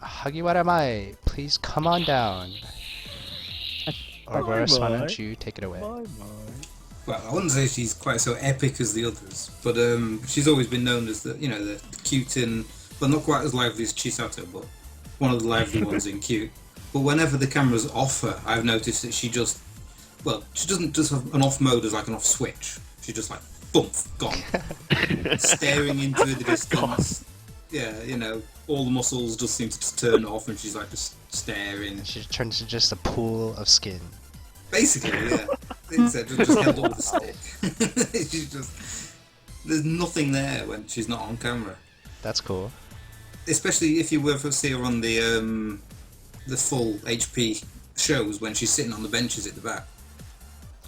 Hagiwara Mai. Please come on down. Aurora, why don't you take it away? Well, I wouldn't say she's quite so epic as the others, but she's always been known as the cute and, well, not quite as lively as Chisato, but one of the lively ones in cute. But whenever the camera's off her, I've noticed that she doesn't just have an off mode as like an off switch. She's just like, boom, gone. Staring into the distance. Yeah, all the muscles just seem to just turn off and she's like just staring. She turns into just a pool of skin. Basically, yeah. Instead, just held up with a stick. She's just, there's nothing there when she's not on camera. That's cool. Especially if you were to see her on the full HP shows when she's sitting on the benches at the back.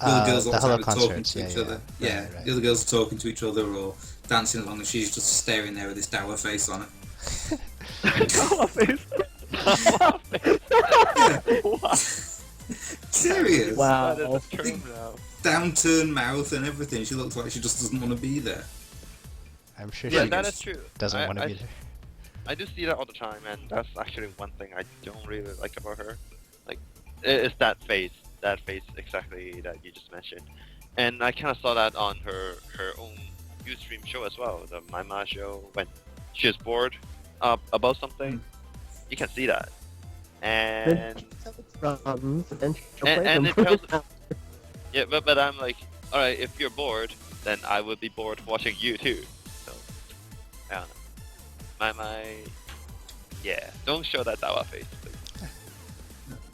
The other girls the all Hello the time are talking concerts, to each yeah. other. Right, Yeah, right. the other girls are talking to each other or dancing along, and she's just staring there with this dour face on her. Serious. Wow. That is a term now. Downturned mouth and everything. She looks like she just doesn't want to be there. I'm sure Yeah, she that is true. doesn't want to I- be there. I do see that all the time, and that's actually one thing I don't really like about her. Like, it's that face exactly that you just mentioned, and I kind of saw that on her own Ustream show as well, the Maimi show. When she is bored about something, you can see that, and Runs and she'll play and them. it tells Yeah, but I'm like, alright, if you're bored, then I would be bored watching you too. So, I don't know. Yeah, don't show that Dawa face, please.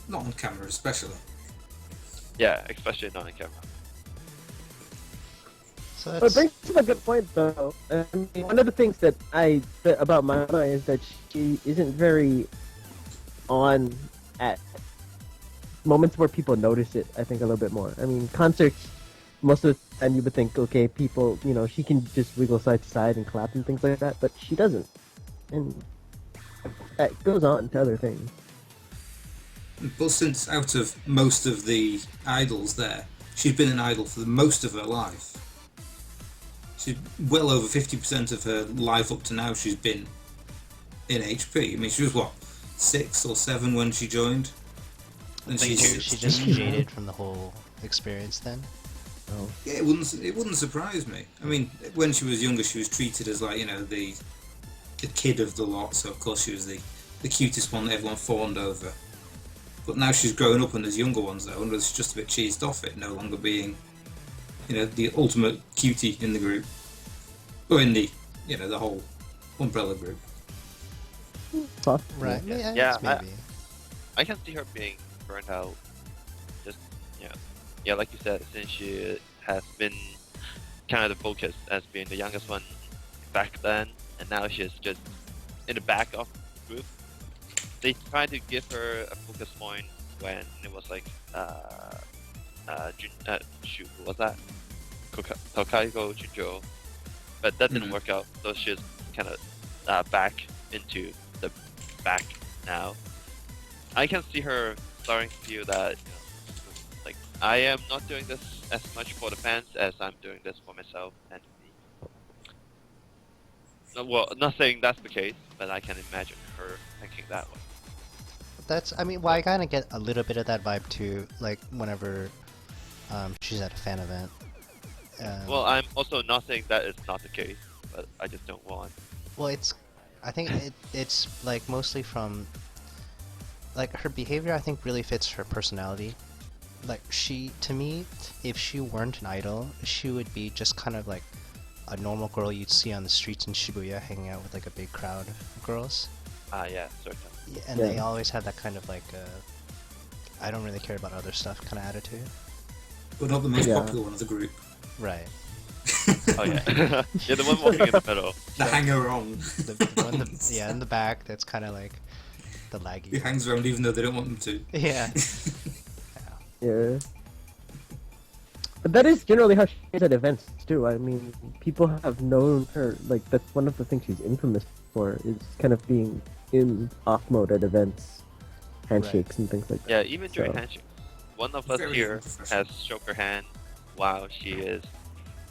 Not on camera, especially. Yeah, especially not on camera. So But that's brings up a good point, though. I mean, one of the things that about Mama is that she isn't very on at moments where people notice it. I think a little bit more. I mean, concerts. Most of the time, you would think, okay, people, she can just wiggle side to side and clap and things like that, but she doesn't, and that goes on to other things. But since out of most of the idols there, she's been an idol for the most of her life. She's well over 50% of her life up to now she's been in HP. I mean, she was what, 6 or 7 when she joined? And she just jaded from the whole experience then. Oh. Yeah, it wouldn't surprise me. I mean, when she was younger, she was treated as like, the kid of the lot, so of course she was the cutest one that everyone fawned over. But now she's growing up and there's younger ones though, and she's just a bit cheesed off it, no longer being, the ultimate cutie in the group. Or in the, the whole umbrella group. Right. Yeah, Yeah, maybe. I can see her being burnt out. Just, yeah, like you said, since she has been kind of the focus as being the youngest one back then, and now she's just in the back of the group. They tried to give her a focus point when it was like, shoot, what was that? Tokaigo Junjo. But that didn't work out, so she's kind of back into the back now. I can see her starting to feel that, like, I am not doing this as much for the fans as I'm doing this for myself and me. Well, not saying that's the case, but I can imagine her thinking that way. I kind of get a little bit of that vibe too, like whenever she's at a fan event. Well, I'm also not saying that it's not the case, but I just don't want. Well, I think it's like mostly from, like, her behavior. I think really fits her personality. Like, to me, if she weren't an idol, she would be just kind of like a normal girl you'd see on the streets in Shibuya, hanging out with like a big crowd of girls. Yeah, certainly. Yeah, and they always have that kind of like, I don't really care about other stuff kind of attitude. But not the most popular one of the group. Right. Oh yeah, yeah, the one walking in the middle. The hanger-on. The one, in the back. That's kind of like the laggy. Who hangs around even though they don't want them to. Yeah. Yeah. But that is generally how she is at events too. I mean, people have known her, like, that's one of the things she's infamous for, is kind of being in off mode at events, handshakes and things like that. Yeah, even during So- handshakes. One of us Very here unprofessional. has shook her hand while she is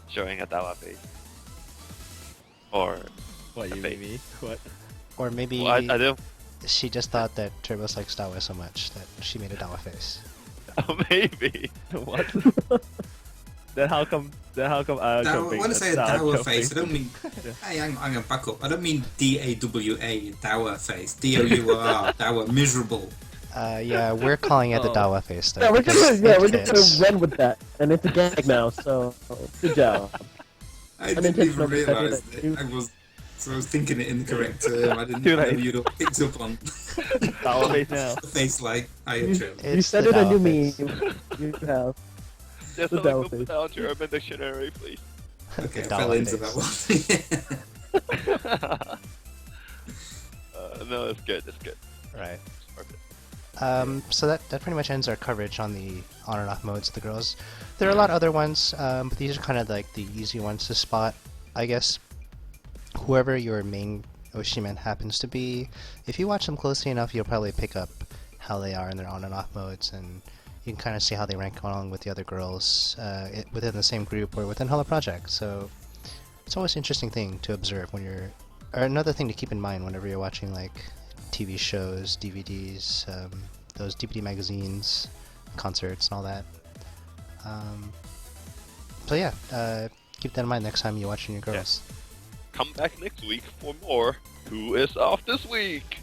showing a Dawa face. Or What, a you face. mean me? What? Or maybe Well, I don't. she just thought that Turbos likes Dawa so much that she made a Dawa face. Oh, maybe. What? Then how come When I say a dour face, I don't mean. Yeah. Hey, hang on, back up. I don't mean DAWA, dour face. DOUR, dour, miserable. Yeah, we're calling it the Oh. Dawa face though. Yeah, we're because just it we're just fits. gonna run with that, and it's a gag now. So good job. I didn't even Unintentional realise that that I was thinking it in the correct term. I didn't Too know late. you'd have picked up on Dawa face now. the face like I You, had trim. you It's said the it a Dawa new face. meme. You have. Just The someone Dawa go put face. that onto Urban Dictionary, please. Okay, I The fell Dawa into face. that one. No, it's good. It's good. Right. It's perfect. So that pretty much ends our coverage on the on and off modes of the girls. There are a lot of other ones, but these are kind of like the easy ones to spot, I guess. Whoever your main Oshimen happens to be, if you watch them closely enough, you'll probably pick up how they are in their on and off modes, and you can kind of see how they rank along with the other girls within the same group or within Hello Project. So it's always an interesting thing to observe when you're, or another thing to keep in mind whenever you're watching like TV shows, DVDs, those DVD magazines, concerts, and all that. So yeah, keep that in mind next time you're watching your girls. Come back next week for more Who is Off This Week?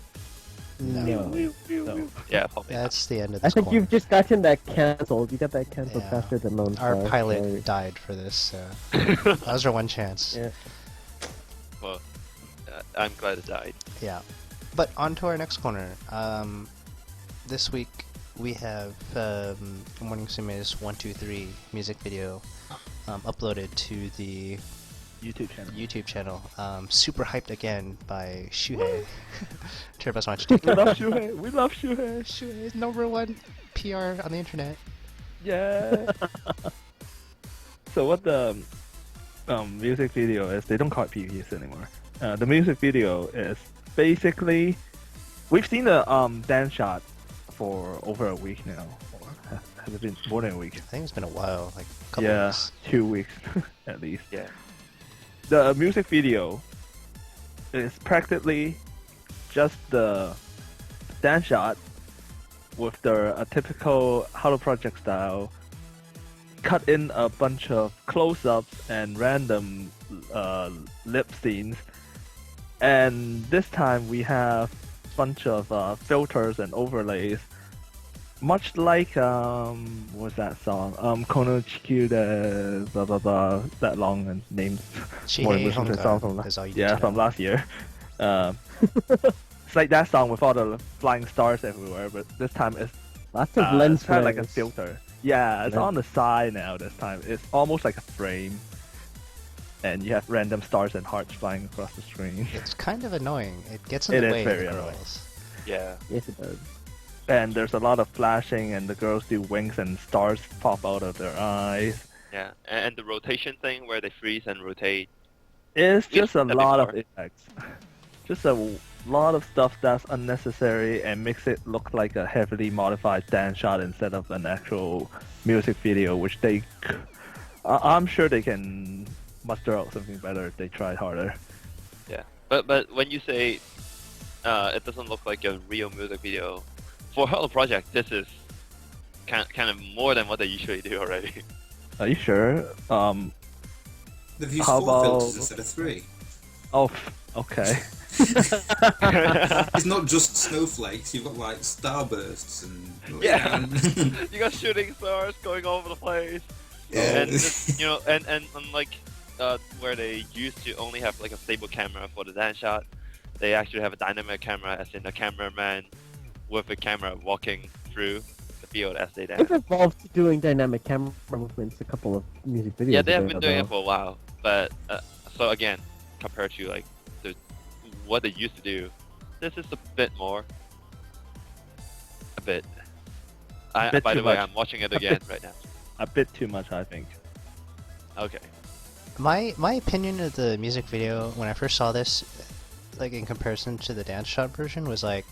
No. So, Yeah, probably. That's the end of I this think corner. you've just gotten that cancelled. You got that cancelled Yeah. faster than Lone Our Star. pilot Sorry. died for this, so that was our one chance. Yeah. Well, I'm glad it died. Yeah. But on to our next corner. This week we have Morning Musume's 123 music video uploaded to the YouTube channel. Super hyped again by Shuhei. Two of us watched it. We love Shuhei. We love Shuhei. Shuhei is #1 PR on the internet. Yeah. So what the music video is, they don't call it PVs anymore. The music video is basically, we've seen the dance shot for over a week now. Or has it been more than a week? I think it's been a while, like a couple Yeah, weeks. 2 weeks at least. Yeah. The music video is practically just the dance shot with a typical Hello Project style, cut in a bunch of close-ups and random lip scenes, and this time we have a bunch of filters and overlays, much like what's that song? Kono Chikyu de blah blah blah, that long name. Morning Shihei Musume song Honka is all you need yeah, to from know. last year. It's like that song with all the flying stars everywhere, but this time it's Lots of lens it's kind of like a flares. filter. Yeah, it's Yeah. on the side now this time. It's almost like a frame. And you have random stars and hearts flying across the screen. It's kind of annoying. It gets in It the is way of very the annoying. girls. Yeah. Yes, it does. And there's a lot of flashing, and the girls do wings, and stars pop out of their eyes. Yeah. And the rotation thing where they freeze and rotate. It's We've just a seen that lot of before. effects. Just a lot of stuff that's unnecessary and makes it look like a heavily modified dance shot instead of an actual music video, which I'm sure they can muster out something better if they tried harder. Yeah. But when you say it doesn't look like a real music video, for Hello Project, this is kind of more than what they usually do already. Are you sure? They've used How 4 about- filters instead of 3. Oh, okay. It's not just snowflakes, you've got like starbursts and... Yeah. You got shooting stars going all over the place. Yeah. And just, and unlike where they used to only have like a stable camera for the dance shot, they actually have a dynamic camera, as in a cameraman with a camera walking through the field as they dance. They've evolved to doing dynamic camera movements a couple of music videos. Yeah, they have ago, been doing though. it for a while, but so again, compared to like what they used to do, this is a bit more. A bit. bit By too the way, much. I'm watching it again right now. A bit too much, I think. Okay. My opinion of the music video when I first saw this, like in comparison to the dance shot version, was like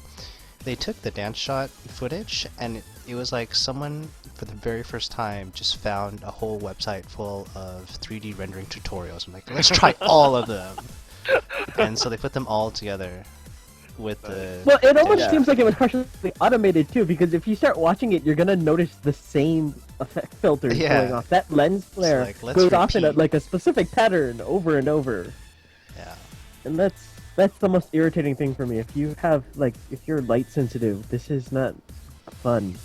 they took the dance shot footage and it was like someone for the very first time just found a whole website full of 3D rendering tutorials. I'm like, let's try all of them. And so they put them all together with the... Well, it almost Yeah. seems like it was partially automated too, because if you start watching it, you're gonna notice the same effect filters Yeah. going off. That lens flare like, let's goes off in repeat. like a specific pattern over and over, Yeah. and that's the most irritating thing for me. If you have if you're light sensitive, this is not fun.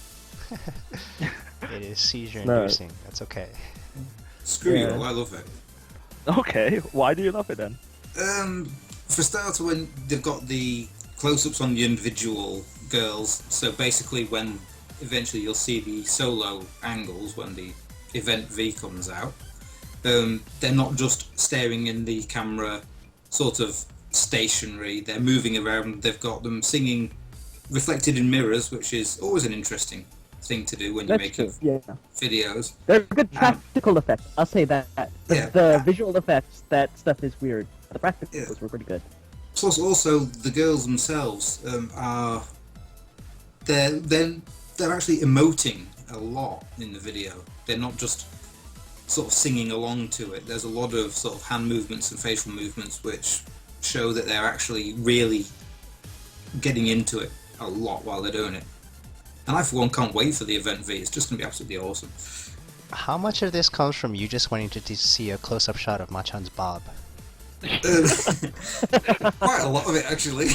It is seizure No. inducing. That's okay. Screw you Yeah. all, I love it. Okay, why do you love it then? For starter, when they've got the close-ups on the individual girls, so basically when eventually you'll see the solo angles when the event V comes out, they're not just staring in the camera sort of stationary, they're moving around, they've got them singing reflected in mirrors, which is always an interesting thing to do when you're That's making true. Yeah, videos. they're good practical effects. I'll say that. Yeah. The visual effects, that stuff is weird. The practicals Yeah. were pretty good. Plus, also the girls themselves are they're actually emoting a lot in the video. They're not just sort of singing along to it. There's a lot of sort of hand movements and facial movements which show that they're actually really getting into it a lot while they're doing it. And I, for one, can't wait for the event V. It's just going to be absolutely awesome. How much of this comes from you just wanting to see a close-up shot of Machan's bob? Quite a lot of it, actually.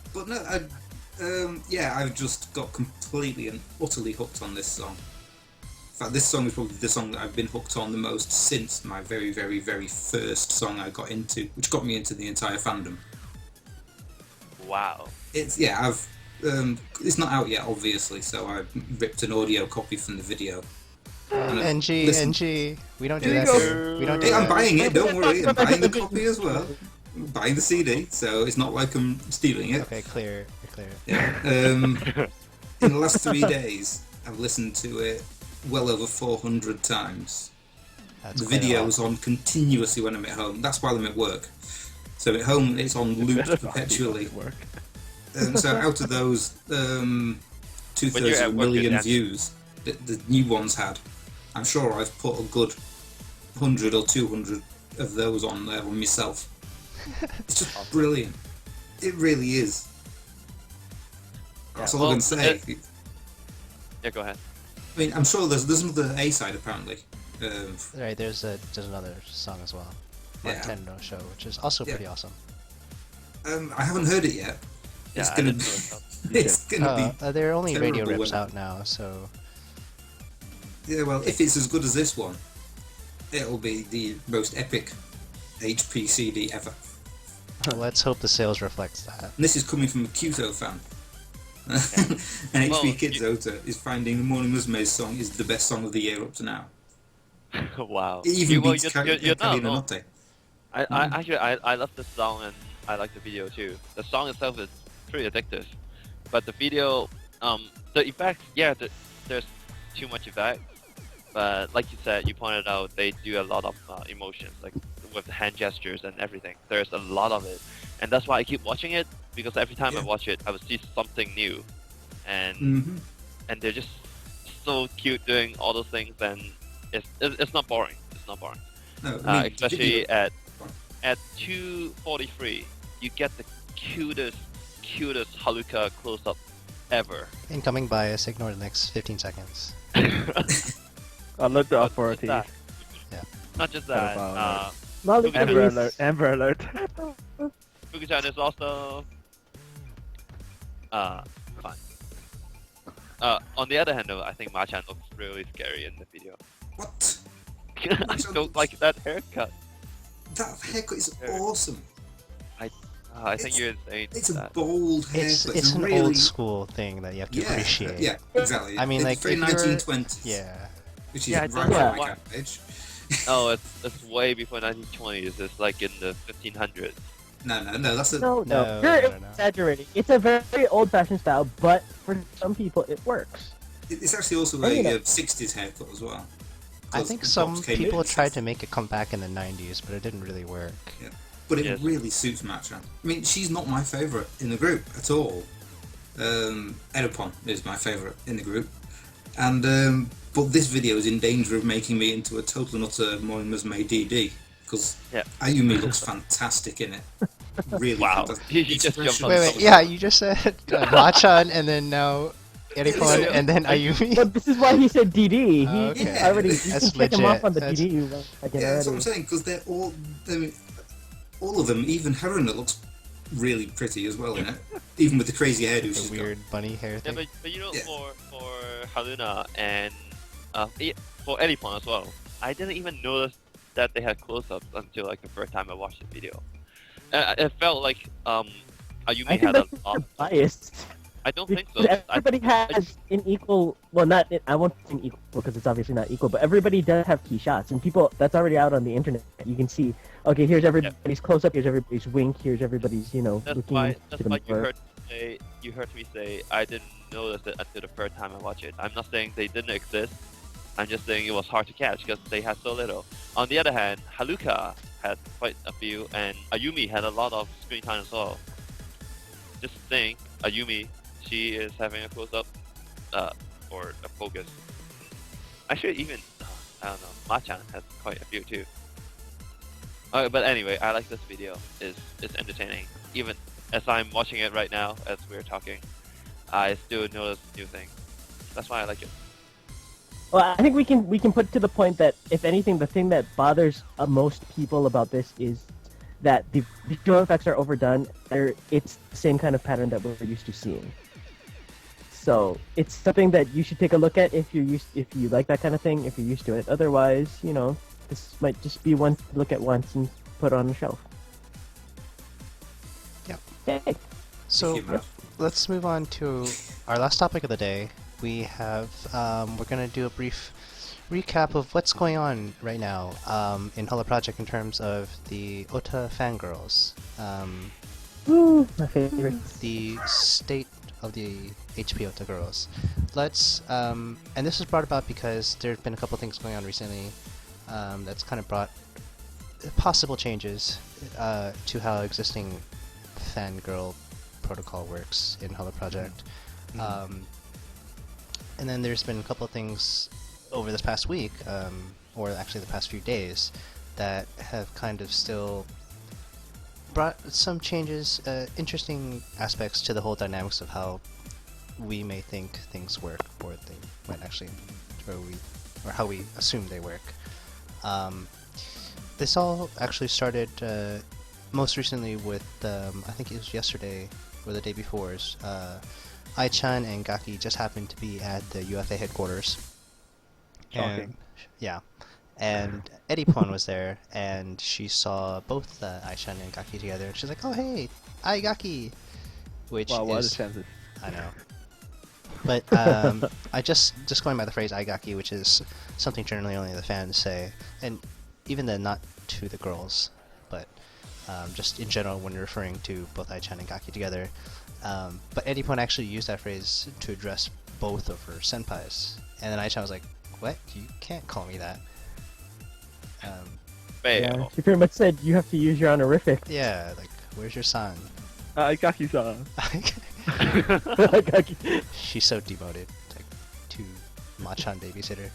But But no, I've just got completely and utterly hooked on this song. In fact, this song is probably the song that I've been hooked on the most since my very, very, very first song I got into, which got me into the entire fandom. Wow. It's not out yet, obviously, so I ripped an audio copy from the video. NG, we don't do Here that you go. here. We don't do Hey, I'm that. buying it, don't worry, I'm buying the copy as well. I'm buying the CD, so it's not like I'm stealing it. Okay, clear. Yeah. In the last 3 days, I've listened to it well over 400 times. That's The quite a lot. video's on continuously when I'm at home. That's while I'm at work. So at home, it's on loop perpetually. Work. So out of those When 2/3 you're of at a work, million you're views that the new ones had, I'm sure I've put a good 100 or 200 of those on there on myself. It's just brilliant. It really is. That's all I can say. Yeah, go ahead. I mean, I'm sure there's another A side apparently. Right, there's another song as well. Yeah. Nintendo show, which is also Yeah. pretty awesome. I haven't heard it yet. Yeah, It's I gonna didn't be. know it. It's gonna be. There are only radio terrible rips when- out now, so Yeah, well, if it's as good as this one, it'll be the most epic HP CD ever. let's hope the sales reflects that. And this is coming from a Kyoto fan. And Well, HP Kids Ota is finding the Morning Musume song is the best song of the year up to now. Wow. It even well, beats you're not, Kalina no. Notte. I love the song and I like the video too. The song itself is pretty addictive, but the video, the effects, yeah, there's too much effect. But like you said, you pointed out, they do a lot of emotions, like with the hand gestures and everything. There's a lot of it, and that's why I keep watching it, because every time I Yeah. watch it, I will see something new, and Mm-hmm. and they're just so cute doing all those things, and it's not boring. It's not boring. No, I mean, Especially video- at 2:43, you get the cutest Haruka close-up ever. Incoming bias, ignore the next 15 seconds. Alert the Not just authorities. that. Yeah. Not just that. Pedophile Molly, Amber Amber please. alert! Amber alert! Fukuchan is also fun. On the other hand, though, I think Machan looks really scary in the video. What? I don't like that haircut. That haircut is Yeah. awesome. I think you're insane. It's with a that. bold haircut. It's an really... old school thing that you have to Yeah, appreciate. yeah, exactly. I mean, It's like, very if you're- 1920s. Yeah. Which is Yeah, right it's by not- my kind of age. Oh, it's way before 1920s. It's like in the 1500s. No, that's a... No, No, you're no. exaggerating. It's a very old-fashioned style, but for some people it works. It's actually also I mean, a 60s haircut as well. I 'Cause think the some Pops came in people the tried 60s. to make it come back in the 90s, but it didn't really work. But it Yes. really suits Machan. I mean, she's not my favourite in the group at all. Edopon is my favourite in the group. And but this video is in danger of making me into a total and utter Morning Musume DD. Because Yeah. Ayumi looks fantastic in it. Really Wow. fantastic. You just jumped Expression- on Wait, someone's- yeah, you just said Machan and then now Ericon Yeah, and then Ayumi. But this is why he said DD. Oh, He okay. already you That's can check him off legit. on the That's- DD again Yeah, that's what I'm already. saying, because they're all... I mean, all of them, even Haruna looks really pretty as well in it. Even with the crazy hairdo The she's weird bunny hair Yeah, thing. but you know, Yeah. for Haruna and for Elipon as well, I didn't even notice that they had close-ups until like the first time I watched the video. It felt like Ayumi I think had a that's lot. just biased. I don't think so. Because everybody has an equal, well, not, I won't say an equal because it's obviously not equal, but everybody does have key shots, and people, that's already out on the internet. You can see, okay, here's everybody's close-up, here's everybody's wink, here's everybody's, That's looking why to the mirror. you heard me say I didn't notice it until the first time I watched it. I'm not saying they didn't exist. I'm just saying it was hard to catch because they had so little. On the other hand, Haruka had quite a few, and Ayumi had a lot of screen time as well. Just saying, Ayumi, she is having a close-up, or a focus. Actually, even I don't know, Machan has quite a few too. But anyway, I like this video. It's entertaining. Even as I'm watching it right now, as we're talking, I still notice new things. That's why I like it. Well, I think we can put to the point that, if anything, the thing that bothers most people about this is that the visual effects are overdone. It's the same kind of pattern that we're used to seeing. So it's something that you should take a look at if you like that kind of thing, if you're used to it. Otherwise, this might just be one to look at once and put on the shelf. Yep. Yay. So Thank you, Matt. let's move on to our last topic of the day. We have we're gonna do a brief recap of what's going on right now in Hello Project in terms of the Ota fangirls, Woo, my favorite. the state of the HP Ota girls. Let's and this was brought about because there's been a couple things going on recently that's kind of brought possible changes to how existing fangirl protocol works in Hello Project. And then there's been a couple of things over this past week, or actually the past few days, that have kind of still brought some changes, interesting aspects to the whole dynamics of how we may think things work, or they might actually, or how we assume they work. This all actually started most recently with, I think it was yesterday or the day before. Ai-chan and Gaki just happened to be at the UFA headquarters. Shocking. Yeah. And Eddie Pon was there, and she saw both Ai-chan and Gaki together, and she's like, "Oh hey, Ai Gaki," which Wow, what are the is chances? I know. But I just going by the phrase "Ai Gaki," which is something generally only the fans say, and even then not to the girls, but just in general when referring to both Ai-chan and Gaki together. But Eddie Pon actually used that phrase to address both of her senpais, and then Ai-chan was like, "What? You can't call me that." Yeah, she pretty much said you have to use your honorific. Yeah, like, where's your son? Gaki-san. She's so demoted, like, to Machan babysitter.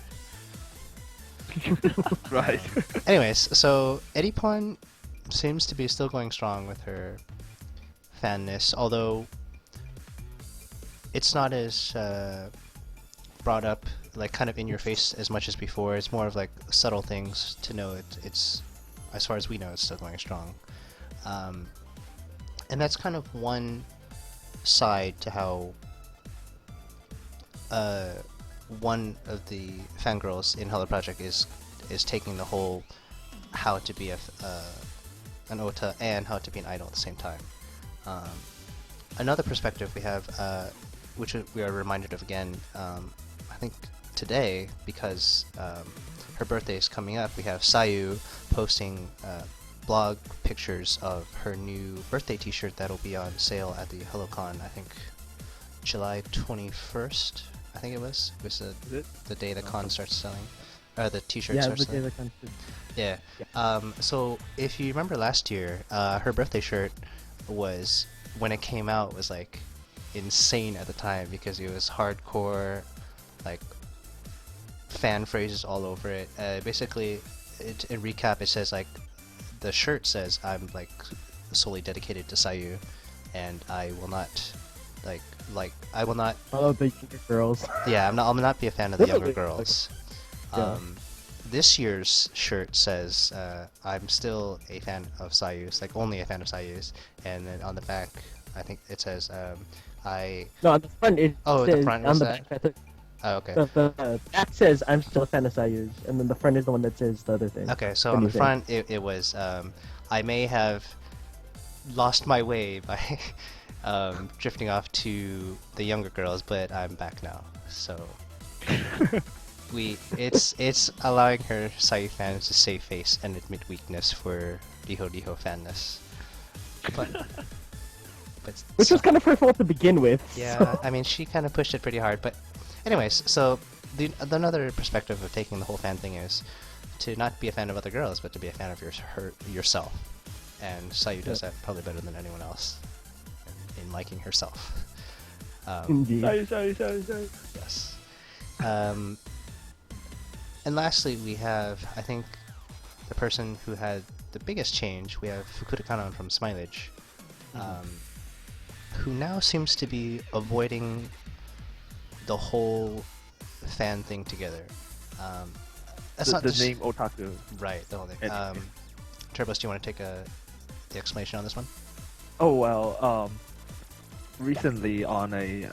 Right. Anyways, so Eddie Pon seems to be still going strong with her fanness, although it's not as brought up, like, kind of in your face as much as before. It's more of like subtle things to know it's as far as we know, it's still going strong. And that's kind of one side to how one of the fangirls in Hello Project is taking the whole how to be an ota and how to be an idol at the same time. Another perspective we have, which we are reminded of again, I think today, because her birthday is coming up, we have Sayu posting blog pictures of her new birthday t-shirt that'll be on sale at the HelloCon, I think July 21st, I think it was the day the con starts selling, the t-shirt starts selling. Yeah. So if you remember last year, her birthday shirt was, when it came out, was like insane at the time because it was hardcore, like fan phrases all over it. Basically, in recap, it says like, the shirt says, "I'm like solely dedicated to Sayu, and I will not I will not follow the younger girls." Yeah, I'll not be a fan of the younger girls. Yeah. This year's shirt says, "I'm still a fan of Sayu's, like only a fan of Sayu's," and then on the back, I think it says, No, on the front it Oh, says, the front on was the that? back, Oh, okay. the back says, "I'm still a fan of Sayu's," and then the front is the one that says the other thing. Okay, so on the front it was, "I may have lost my way by drifting off to the younger girls, but I'm back now." So it's allowing her Sayu fans to save face and admit weakness for Riho fanness. But Which was kind of her fault to begin with. yeah, so. I mean, she kind of pushed it pretty hard. But anyways, so another perspective of taking the whole fan thing is to not be a fan of other girls, but to be a fan of yourself. And Sayu does that probably better than anyone else in liking herself. Indeed. Sorry. Yes. And lastly, we have, I think, the person who had the biggest change. We have Fukuda Kanon from Smilage, who now seems to be avoiding the whole fan thing together. That's not the just name Otaku. right. The whole thing. And- Turbos, do you want to take the explanation on this one? Oh well, recently on a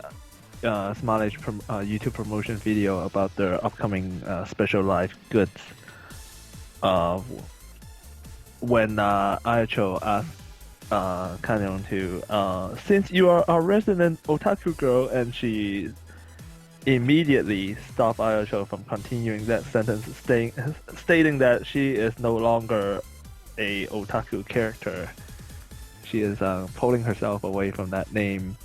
Smile Age YouTube promotion video about their upcoming special live goods, when Ayacho asked Kanyeon to, since you are a resident otaku girl, and she immediately stopped Ayacho from continuing that sentence, stating that she is no longer a otaku character. She is pulling herself away from that name.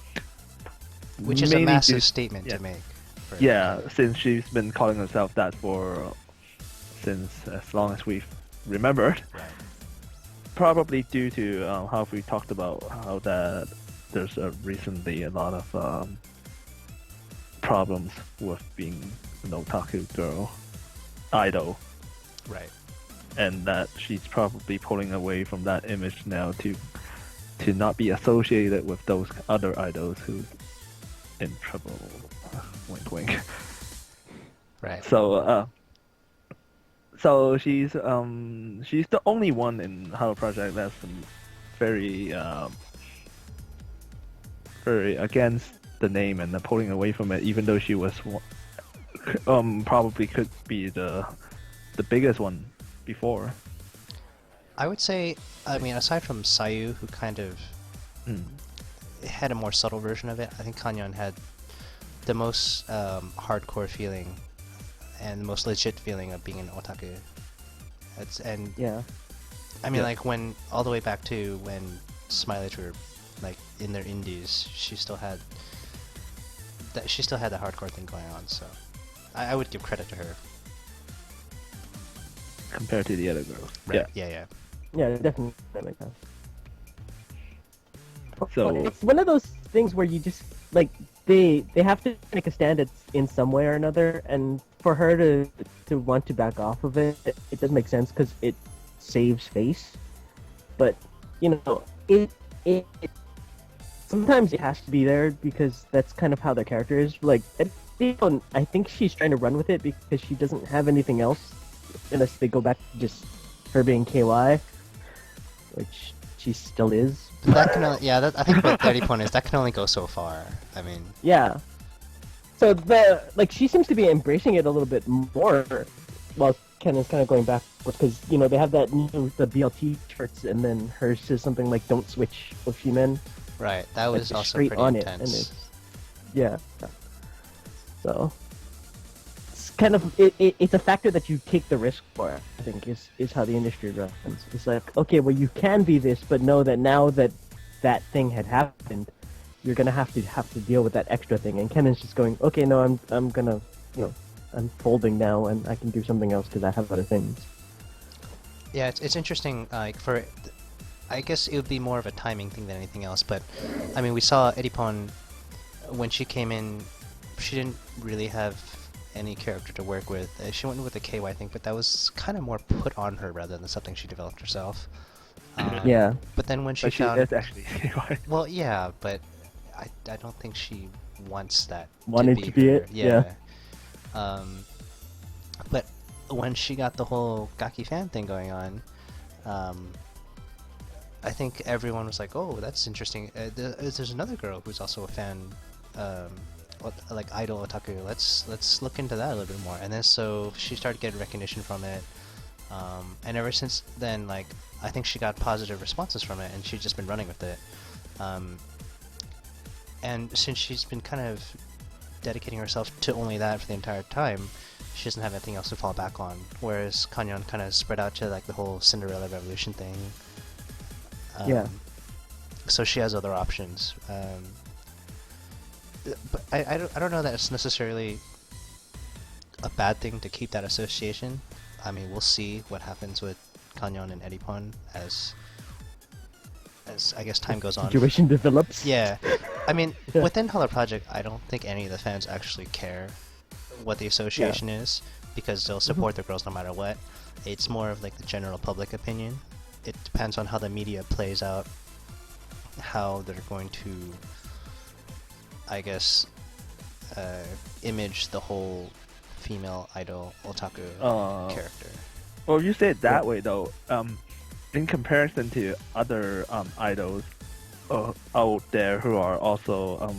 Which is a mainly massive due- statement yeah. to make. For Yeah, since she's been calling herself that since as long as we've remembered. Right. Probably due to how we talked about how that there's recently a lot of problems with being an otaku girl idol, Right. and that she's probably pulling away from that image now to not be associated with those other idols who in trouble. Wink, wink. Right. So she's the only one in Hello Project that's very very against the name and pulling away from it, even though she was probably could be the biggest one before. I would say, I mean, aside from Sayu, who kind of had a more subtle version of it, I think Kanyeon had the most hardcore feeling and the most legit feeling of being an otaku. Yeah. I mean, Yeah. like when all the way back to when Smiley were like in their indies, she still had that. She still had the hardcore thing going on. So I would give credit to her. Compared to the other girls. Right. Yeah. Yeah, definitely like that. So- But it's one of those things where you just like they have to make a stand in some way or another, and for her to want to back off of it, it doesn't make sense because it saves face. But you know, it sometimes it has to be there because that's kind of how their character is. Like, I think she's trying to run with it because she doesn't have anything else unless they go back to just her being KY, which she still is. That can only, yeah. I think what the Eddie point is that can only go so far. I mean, Yeah. So she seems to be embracing it a little bit more, while Ken is kind of going backwards because they have the BLT shirts, and then hers says something like "Don't switch with men." right. That was Like, also straight pretty on intense. it, and yeah. So it's kind of it's a factor that you take the risk for. I think is how the industry runs. It's like, okay, well, you can be this, but know that now that thing had happened, you're gonna have to deal with that extra thing. And Ken is just going, okay, no, I'm gonna, I'm folding now, and I can do something else because I have other things. Yeah, it's interesting. Like I guess it would be more of a timing thing than anything else. But I mean, we saw Edipon when she came in. She didn't really have any character to work with. She went with the KY thing, but that was kind of more put on her rather than something she developed herself. Yeah. But then when she But she found, is actually well, yeah, but I don't think she wants that. Wanted to be her. it? Yeah. But when she got the whole Gaki fan thing going on, I think everyone was like, "Oh, that's interesting." There's another girl who's also a fan, like idol otaku. Let's look into that a little bit more. And then so she started getting recognition from it, and ever since then, like I think she got positive responses from it, and she's just been running with it. And since she's been kind of dedicating herself to only that for the entire time, she doesn't have anything else to fall back on. Whereas Kanyeon kind of spread out to like the whole Cinderella Revolution thing. Yeah. So she has other options. But I don't know that it's necessarily a bad thing to keep that association. I mean, we'll see what happens with Kanyeon and Edipon as I guess time goes on. Situation develops. Yeah. I mean, Yeah. within Hello Project, I don't think any of the fans actually care what the association is, because they'll support the girls no matter what. It's more of like the general public opinion. It depends on how the media plays out, how they're going to, I guess, image the whole female idol otaku character. Well, you say it that way though. in comparison to other idols out there who are also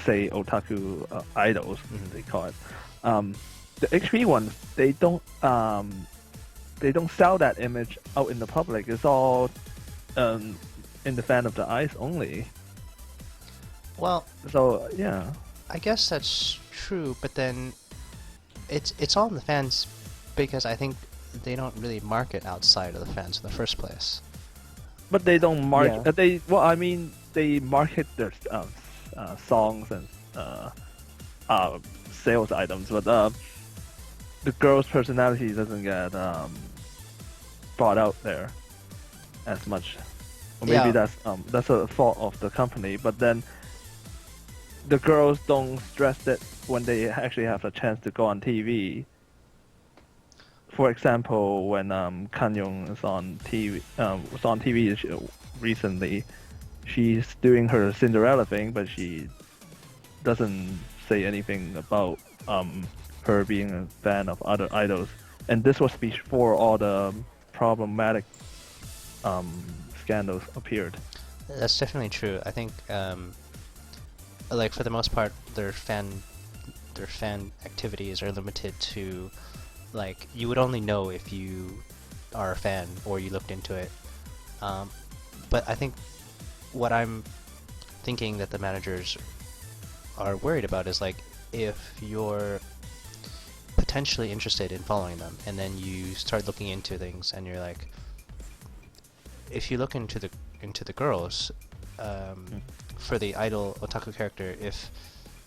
say otaku idols, they call it. The HP ones, they don't sell that image out in the public. It's all in the fan of the eyes only. Well, So yeah, I guess that's true, but then it's all in the fans because I think they don't really market outside of the fans in the first place. but they don't market. Yeah. They market their songs and sales items, but the girl's personality doesn't get brought out there as much. Or maybe Yeah. that's a fault of the company. But then the girls don't stress it when they actually have a chance to go on TV. For example, when Kanyong is on TV, recently, she's doing her Cinderella thing, but she doesn't say anything about her being a fan of other idols. And this was before all the problematic scandals appeared. That's definitely true. I think, like for the most part, their fan activities are limited to, like, you would only know if you are a fan or you looked into it. But I think what I'm thinking that the managers are worried about is, like, if you're potentially interested in following them and then you start looking into things and you're like, if you look into the girls, for the idol otaku character, if,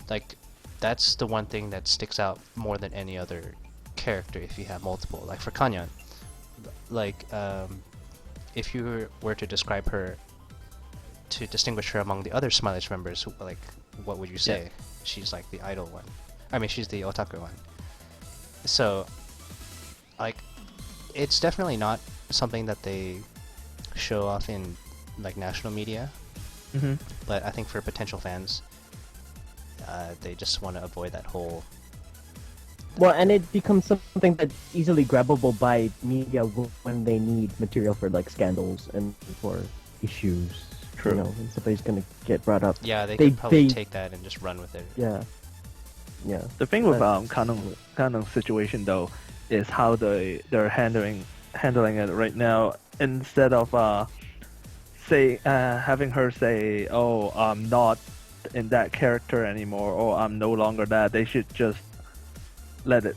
like, that's the one thing that sticks out more than any other character if you have multiple. Like for Konya, like, if you were to describe her, to distinguish her among the other Smiley's members, like, what would you say? Yeah. She's like the idol one. I mean, she's the otaku one. So, like, it's definitely not something that they show off in, like, national media. Mm-hmm. But I think for potential fans, they just want to avoid that whole. Well, and it becomes something that's easily grabbable by media when they need material for like scandals and for issues. True. You know, and somebody's gonna get brought up. Yeah, they They- could probably they- take that and just run with it. Yeah. Yeah. The thing with That's- Kanong's situation though is how they're handling it right now. Instead of having her say, "Oh, I'm not in that character anymore," or "I'm no longer that," they should just let it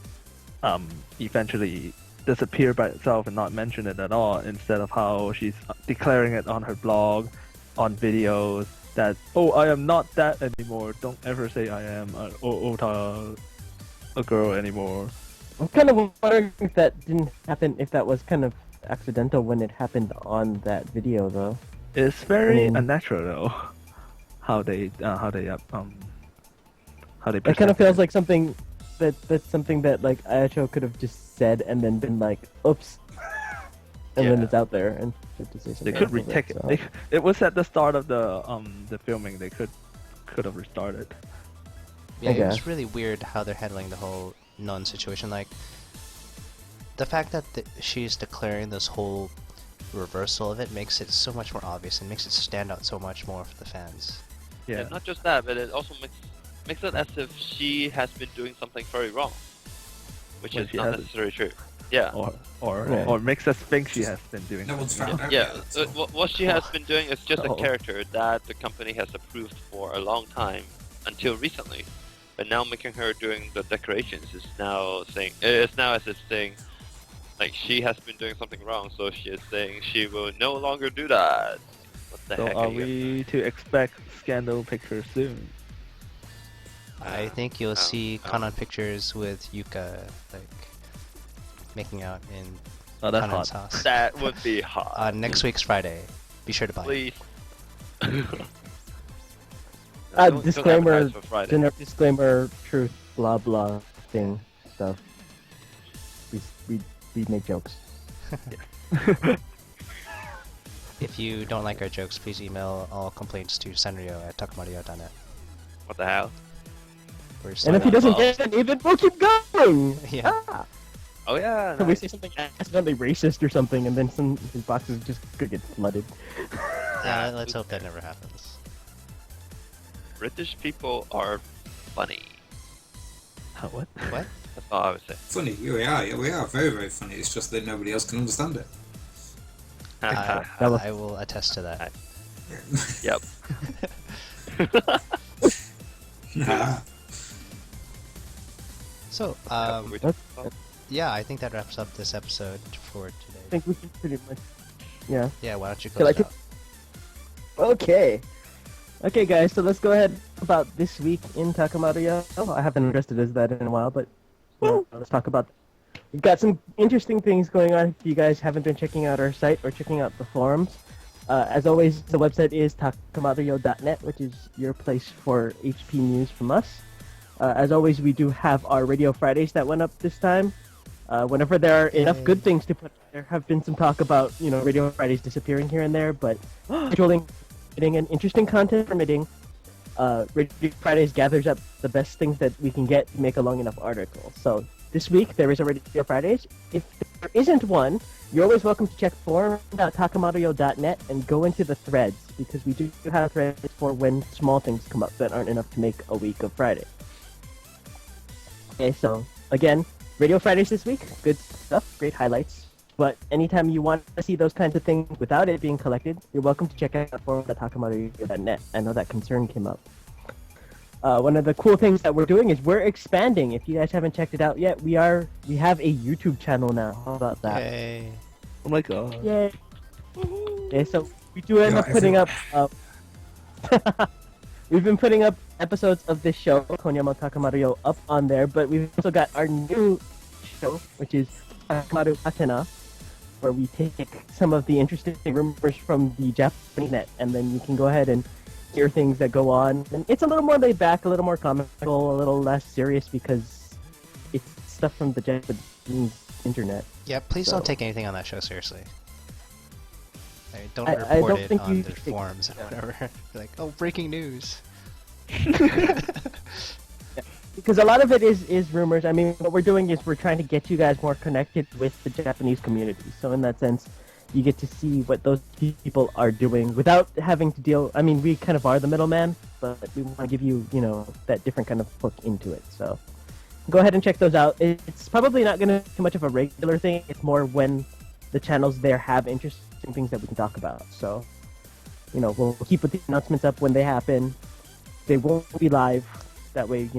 eventually disappear by itself and not mention it at all. Instead of how she's declaring it on her blog, on videos, that, "Oh, I am not that anymore. Don't ever say I am a girl anymore." I'm kind of wondering if that didn't happen, if that was kind of accidental when it happened on that video, though. It's very I mean- unnatural though. How they It kind present of feels it. like something that's something that like Ayacho could have just said and then been like, "Oops," and then Yeah. it's out there and they have to say They something could else with retake it. so. It was at the start of the filming. They could have restarted. Yeah, I it was guess. really weird how they're handling the whole non situation. Like, the fact that she's declaring this whole reversal of it makes it so much more obvious and makes it stand out so much more for the fans. Yeah. And not just that, but it also makes it as if she has been doing something very wrong, which When is she not hasn't. necessarily true. Yeah. Yeah. Or makes us think she has been doing. No one's something. found out Yeah, yet, so- what she has been doing is just a Oh. character that the company has approved for a long time until recently, but now making her doing the decorations is now saying as if saying, like, she has been doing something wrong, so she is saying she will no longer do that. What the So heck? are you- we to expect scandal pictures soon? I think you'll see oh. Kanon pictures with Yuka, like, making out in Oh, that's Kanon's hot. house. That would be hot. Next week's Friday. Be sure to buy it. Please. No, don't Disclaimer, advertise for Friday. disclaimer, truth, blah blah thing, stuff. We make jokes. If you don't like our jokes, please email all complaints to sanrio@takamario.net. What the hell? We're And if he still- doesn't get it, even we'll keep going. Yeah. Ah. Oh yeah. We Nice. say something accidentally racist or something, and then his boxes just could get flooded. Yeah, let's hope that never happens. British people are funny. What? What? That's all I would say. Funny, we are very, very funny. It's just that nobody else can understand it. I, That was- I will attest to that. Yep. Nah. So, We talked about- yeah, I think that wraps up this episode for I today. think we can pretty much. Yeah. Yeah, why don't you Feel close like it out? Okay. Okay, guys. So let's go ahead about this week in Takamaruya. Oh, I haven't addressed it as that in a while, but let's talk about. We've got some interesting things going on. If you guys haven't been checking out our site or checking out the forums, as always, the website is takamaruyo.net, which is your place for HP news from us. As always, we do have our Radio Fridays that went up this time. Whenever there are enough Yay. good things to put, there have been some talk about Radio Fridays disappearing here and there, but scheduling and interesting content permitting, Radio Fridays gathers up the best things that we can get to make a long enough article. So this week there is a Radio Fridays. If there isn't one, you're always welcome to check forum.takamaruyo.net and go into the threads, because we do have threads for when small things come up that aren't enough to make a week of Friday. Okay, so again, Radio Fridays this week, good stuff, great highlights. But anytime you want to see those kinds of things without it being collected, you're welcome to check out forum.takamaruyo.net. I know that concern came up. One of the cool things that we're doing is we're expanding. If you guys haven't checked it out yet, we have a YouTube channel now. How about that? Yay. Oh my god. Yay! Okay, so we do end Yeah, up putting up. We've been putting up episodes of this show, Konya Takamaruyo, up on there, but we've also got our new show, which is Takamaru Atena, where we take some of the interesting rumors from the Japanese net, and then you can go ahead and hear things that go on. And it's a little more laid back, a little more comical, a little less serious, because it's stuff from the Japanese internet. Yeah, please So- don't take anything on that show seriously. I mean, don't I report don't it think on you the should- forums and whatever. Be like, oh, breaking news. Because a lot of it is rumors. I mean, what we're doing is we're trying to get you guys more connected with the Japanese community. So in that sense, you get to see what those people are doing without having to deal. I mean, we kind of are the middleman, but we want to give you, that different kind of hook into it. So go ahead and check those out. It's probably not going to be too much of a regular thing. It's more when the channels there have interesting things that we can talk about. So, we'll keep with the announcements up when they happen. They won't be live. That way,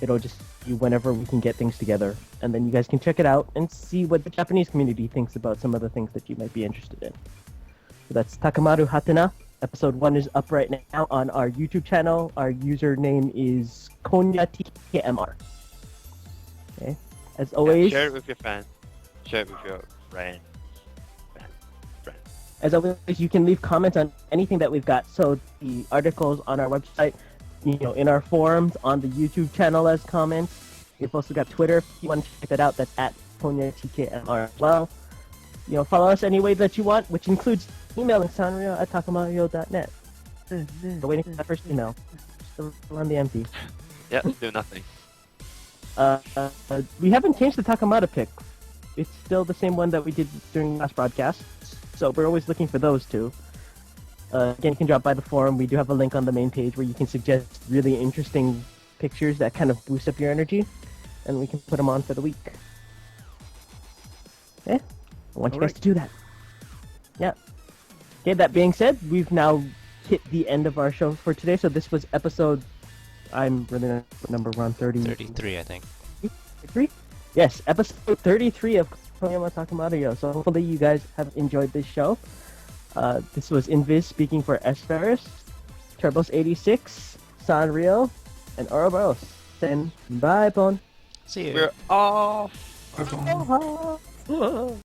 it'll just be whenever we can get things together. And then you guys can check it out and see what the Japanese community thinks about some of the things that you might be interested in. So that's Takamaru Hatena. Episode 1 is up right now on our YouTube channel. Our username is Konya TKMR. Okay. As always, Share it with your fans. Share it with your friends. as always, you can leave comments on anything that we've got. So the articles on our website, in our forums, on the YouTube channel as comments. We've also got Twitter. If you want to check that out, that's at KonyaTKMR as well. Follow us any way that you want, which includes emailing sanrio@takamaruyo.net. We're waiting for that first email. Still on the empty. Yeah, do nothing. We haven't changed the Takamata pick. It's still the same one that we did during last broadcast. So we're always looking for those two. Again, you can drop by the forum. We do have a link on the main page where you can suggest really interesting pictures that kind of boost up your energy, and we can put them on for the week. Okay? I want you guys to do that. Yeah. Okay, that being said, we've now hit the end of our show for today. So this was episode... I'm really not what number we're on, 33, I think. 33? Yes, episode 33 of Konya Takamaruyo. So hopefully you guys have enjoyed this show. This was Invis speaking for Esperis, Turbos86, Sanrio, and Ouroboros. Then bye, Pon. See you. We're off. Bye-bye. Oh,